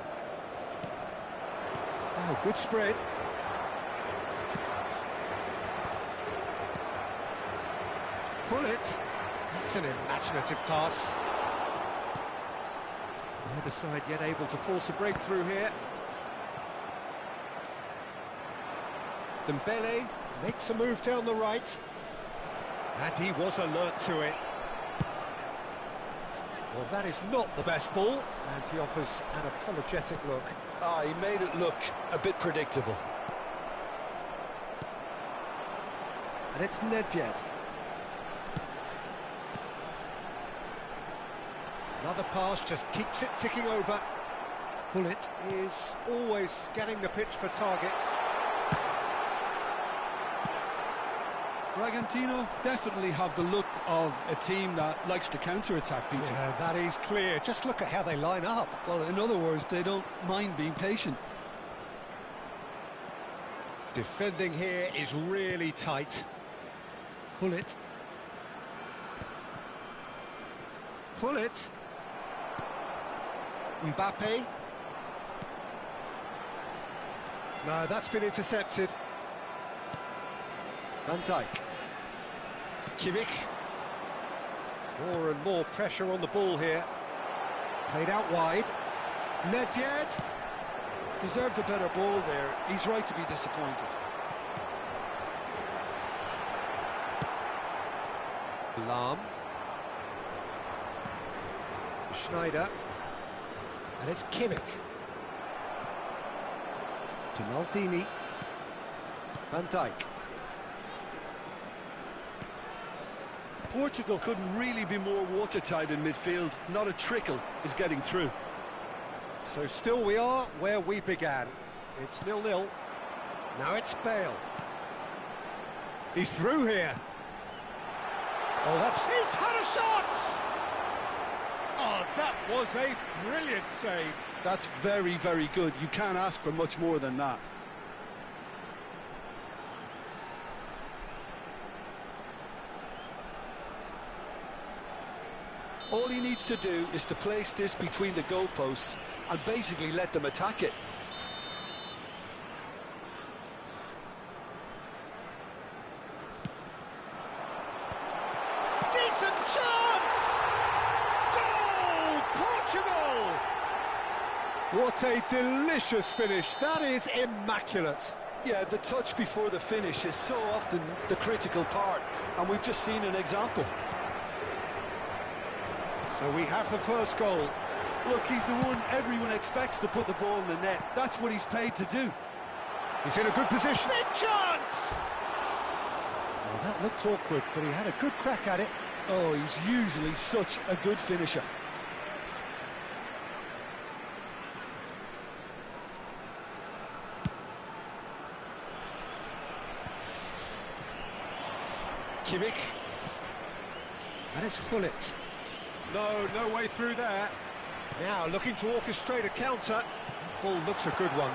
Oh, good spread. Pullet. That's an imaginative pass. Neither side yet able to force a breakthrough here. Dembele makes a move down the right. And he was alert to it. Well, that is not the best ball, and he offers an apologetic look. Ah, he made it look a bit predictable. And it's Nedved. Another pass just keeps it ticking over. Pullet is always scanning the pitch for targets. Bragantino definitely have the look of a team that likes to counter-attack, Peter. Yeah, that is clear. Just look at how they line up. Well, in other words, they don't mind being patient. Defending here is really tight. Pullet. Pullet. Mbappe. No, that's been intercepted. Van Dijk. Kimmich. More and more pressure on the ball here. Played out wide. Nedved. Deserved a better ball there. He's right to be disappointed. Lahm. Schneider. And it's Kimmich. To Maldini. Van Dijk. Portugal couldn't really be more watertight in midfield. Not a trickle is getting through. So still we are where we began. It's 0-0. Now it's Bale. He's through here. Oh, he's had a shot! Oh, that was a brilliant save. That's very, very good. You can't ask for much more than that. All he needs to do is to place this between the goalposts and basically let them attack it. Decent chance! Goal! Portugal! What a delicious finish. That is immaculate. Yeah, the touch before the finish is so often the critical part, and we've just seen an example. So we have the first goal. Look, he's the one everyone expects to put the ball in the net. That's what he's paid to do. He's in a good position. Big chance! Well, that looked awkward, but he had a good crack at it. Oh, he's usually such a good finisher. Kimmich. And it's Hullet. No way through there. Now looking to orchestrate a counter. Ball looks a good one.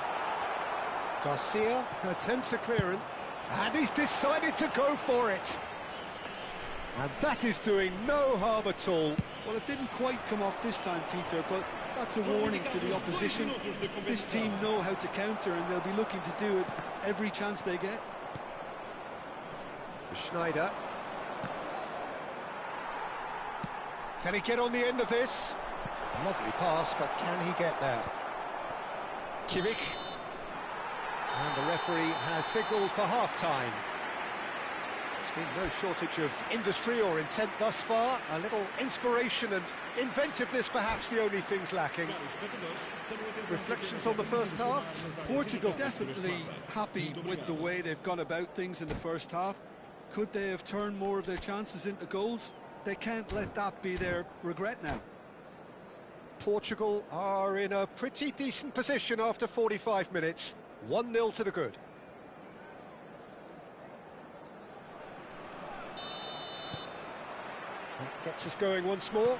Garcia attempts a clearance, and he's decided to go for it. And that is doing no harm at all. Well, it didn't quite come off this time, Peter, but that's a warning to the opposition. This team know how to counter, and they'll be looking to do it every chance they get. Schneider. Can he get on the end of this? Lovely pass, but can he get there? Kimmich. And the referee has signalled for half-time. There's been no shortage of industry or intent thus far. A little inspiration and inventiveness, perhaps the only things lacking. Reflections on the first half? Portugal definitely happy with the way they've gone about things in the first half. Could they have turned more of their chances into goals? They can't let that be their regret now. Portugal are in a pretty decent position after 45 minutes. 1-0 to the good. That gets us going once more.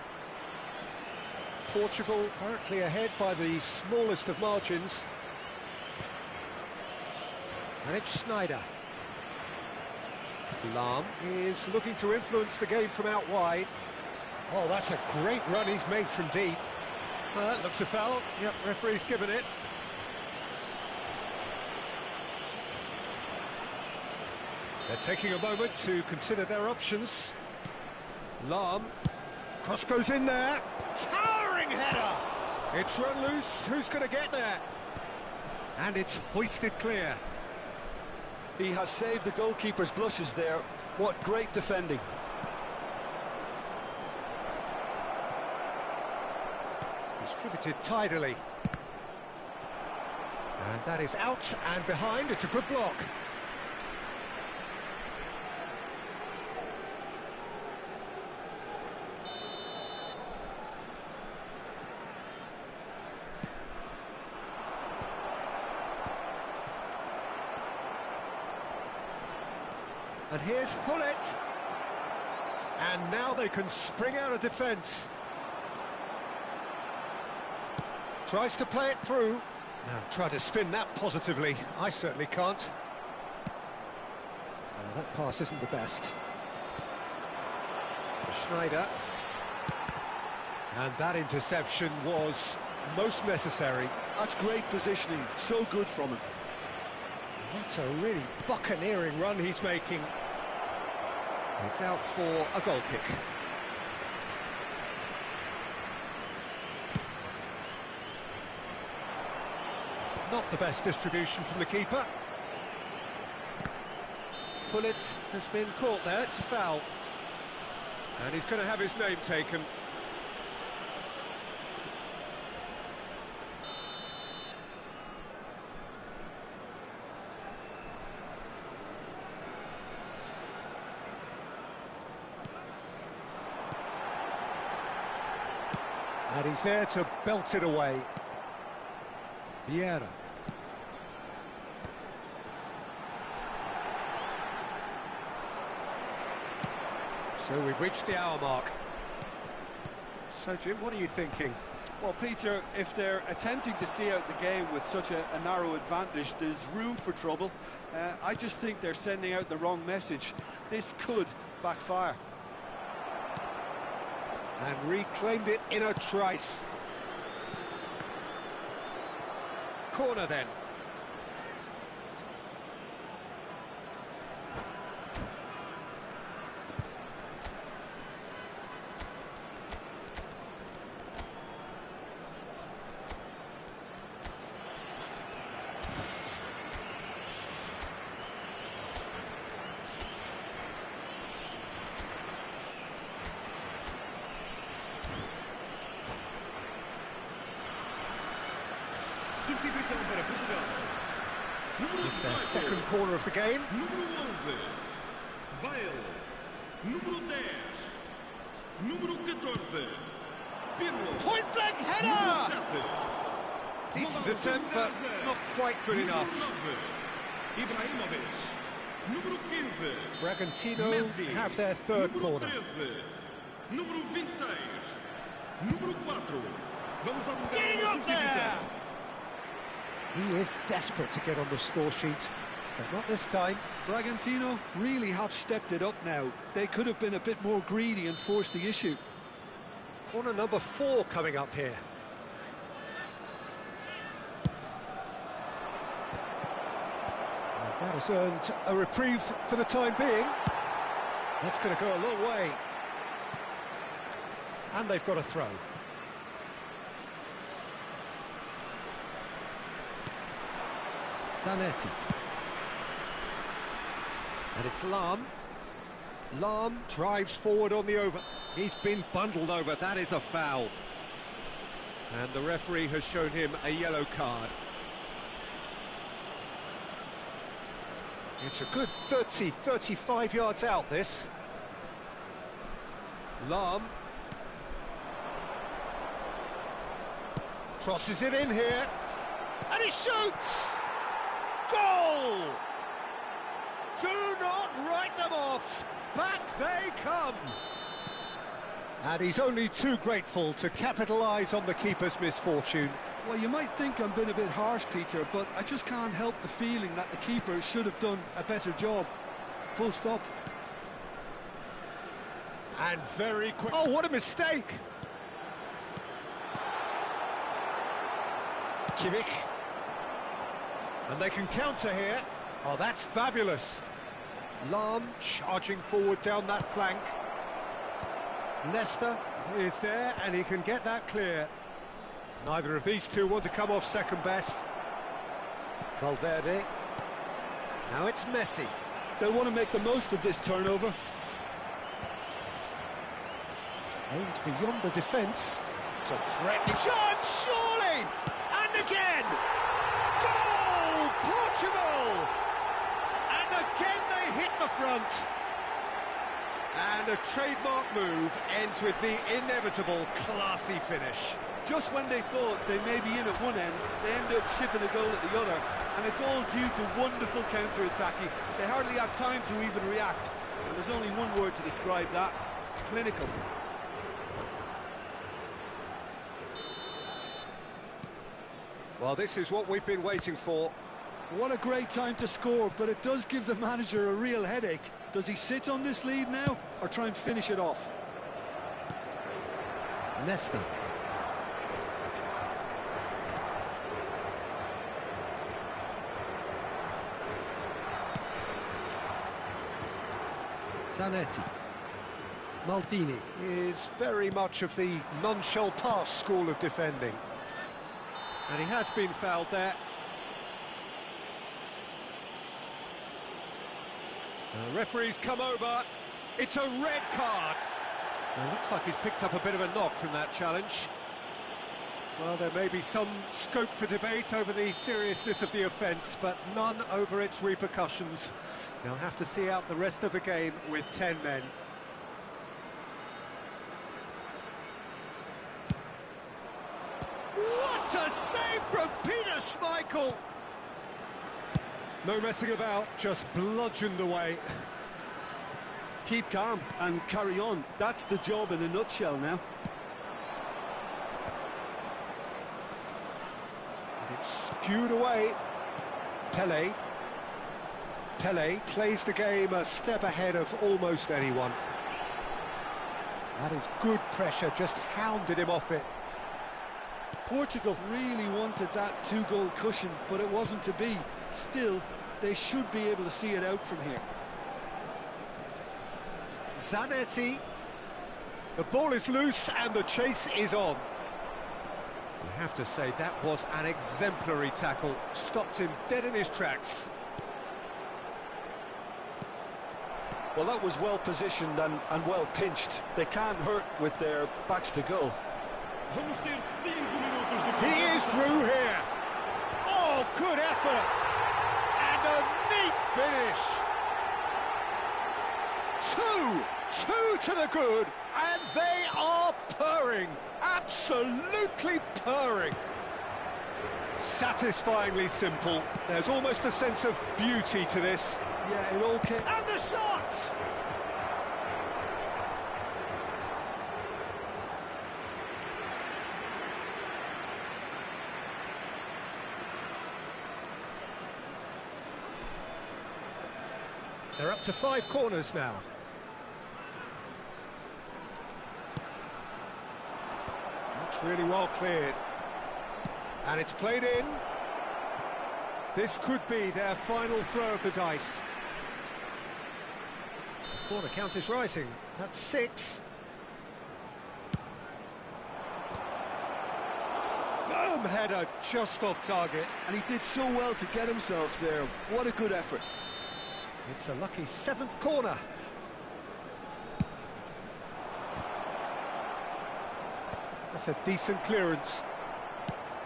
Portugal currently ahead by the smallest of margins. And it's Schneider. Lahm is looking to influence the game from out wide. Oh, that's a great run he's made from deep. That looks a foul. Yep, referee's given it. They're taking a moment to consider their options. Lahm. Cross goes in there. Towering header. It's run loose. Who's going to get there? And it's hoisted clear. He has saved the goalkeeper's blushes there. What great defending. Distributed tidily. And that is out and behind. It's a good block. And here's Hullet. And now they can spring out of defence. Tries to play it through. Now try to spin that positively. I certainly can't. That pass isn't the best. Schneider. And that interception was most necessary. That's great positioning. So good from him. That's a really buccaneering run he's making. It's out for a goal kick. Not the best distribution from the keeper. Hullet has been caught there, it's a foul. And he's going to have his name taken. And he's there to belt it away. Vieira. So we've reached the hour mark. So Jim, what are you thinking? Well, Peter, if they're attempting to see out the game with such a narrow advantage, there's room for trouble. I just think they're sending out the wrong message. This could backfire. And reclaimed it in a trice. Corner then. Substituição para Portugal. It's their second corner of the game. Número 11, Bale. Número 10, número 14, Pirlo. Point blank Número header! 7, Decent attempt, but not quite good enough. Número 9, Ibrahimovic. Número 15, Bragantino Messi. have their third Número corner. 13, número 26, número 4. Vamos dar lugar a Getting uma up there! substituição. He is desperate to get on the score sheet, but not this time. Bragantino really have stepped it up now. They could have been a bit more greedy and forced the issue. Corner number 4 coming up here. That has earned a reprieve for the time being. That's going to go a long way. And they've got a throw. Zanetti. And it's Lahm. Lahm drives forward on the over. He's been bundled over. That is a foul. And the referee has shown him a yellow card. It's a good 30, 35 yards out, this. Lahm. Crosses it in here. And he shoots! Goal! Do not write them off. Back they come. And he's only too grateful to capitalise on the keeper's misfortune. Well, you might think I'm being a bit harsh, Peter, but I just can't help the feeling that the keeper should have done a better job. Full stop. And very quick. Oh, what a mistake! Kimmich. And they can counter here. Oh, that's fabulous. Lahm charging forward down that flank. Nesta is there, and he can get that clear. Neither of these two want to come off second best. Valverde. Now it's Messi. They'll want to make the most of this turnover. Aimed beyond the defence. It's a threatening chance, surely! And again! Goal! Portugal! And again they hit the front. And a trademark move ends with the inevitable classy finish. Just when they thought they may be in at one end, they end up shipping a goal at the other, and it's all due to wonderful counter-attacking. They hardly had time to even react, and there's only one word to describe that: clinical. Well, this is what we've been waiting for. What a great time to score, but it does give the manager a real headache. Does he sit on this lead now, or try and finish it off? Nesta. Zanetti. Maldini is very much of the non-shall-pass school of defending. And he has been fouled there. The referee's come over. It's a red card. It looks like he's picked up a bit of a knock from that challenge. Well, there may be some scope for debate over the seriousness of the offence, but none over its repercussions. They'll have to see out the rest of the game with 10 men. What a save from Peter Schmeichel! No messing about, just bludgeoned away. Keep calm and carry on. That's the job in a nutshell now. And it's skewed away. Pele plays the game a step ahead of almost anyone. That is good pressure, just hounded him off it. Portugal really wanted that two-goal cushion, but it wasn't to be. Still, they should be able to see it out from here. Zanetti. The ball is loose and the chase is on. You have to say that was an exemplary tackle. Stopped him dead in his tracks. Well, that was well positioned and well pinched. They can't hurt with their backs to goal. He is through here. Oh, good effort. And a neat finish. Two to the good, and they are purring. Absolutely purring. Satisfyingly simple. There's almost a sense of beauty to this. Yeah, it all came... And the shots! They're up to 5 corners now. That's really well cleared. And it's played in. This could be their final throw of the dice. Corner count is rising. That's 6. Firm header just off target. And he did so well to get himself there. What a good effort. It's a lucky 7th corner. That's a decent clearance.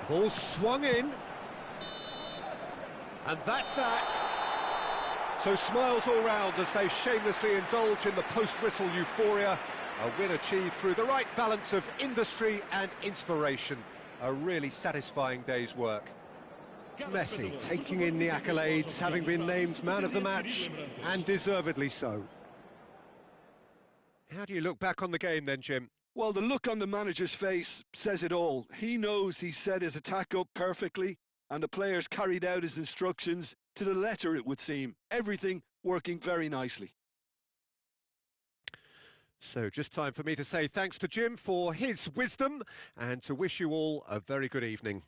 Ball swung in. And that's that. So smiles all round as they shamelessly indulge in the post-whistle euphoria. A win achieved through the right balance of industry and inspiration. A really satisfying day's work. Messi taking in the accolades, having been named man of the match, and deservedly so. How do you look back on the game then, Jim? Well, the look on the manager's face says it all. He knows he set his attack up perfectly, and the players carried out his instructions to the letter, it would seem. Everything working very nicely. So just time for me to say thanks to Jim for his wisdom and to wish you all a very good evening.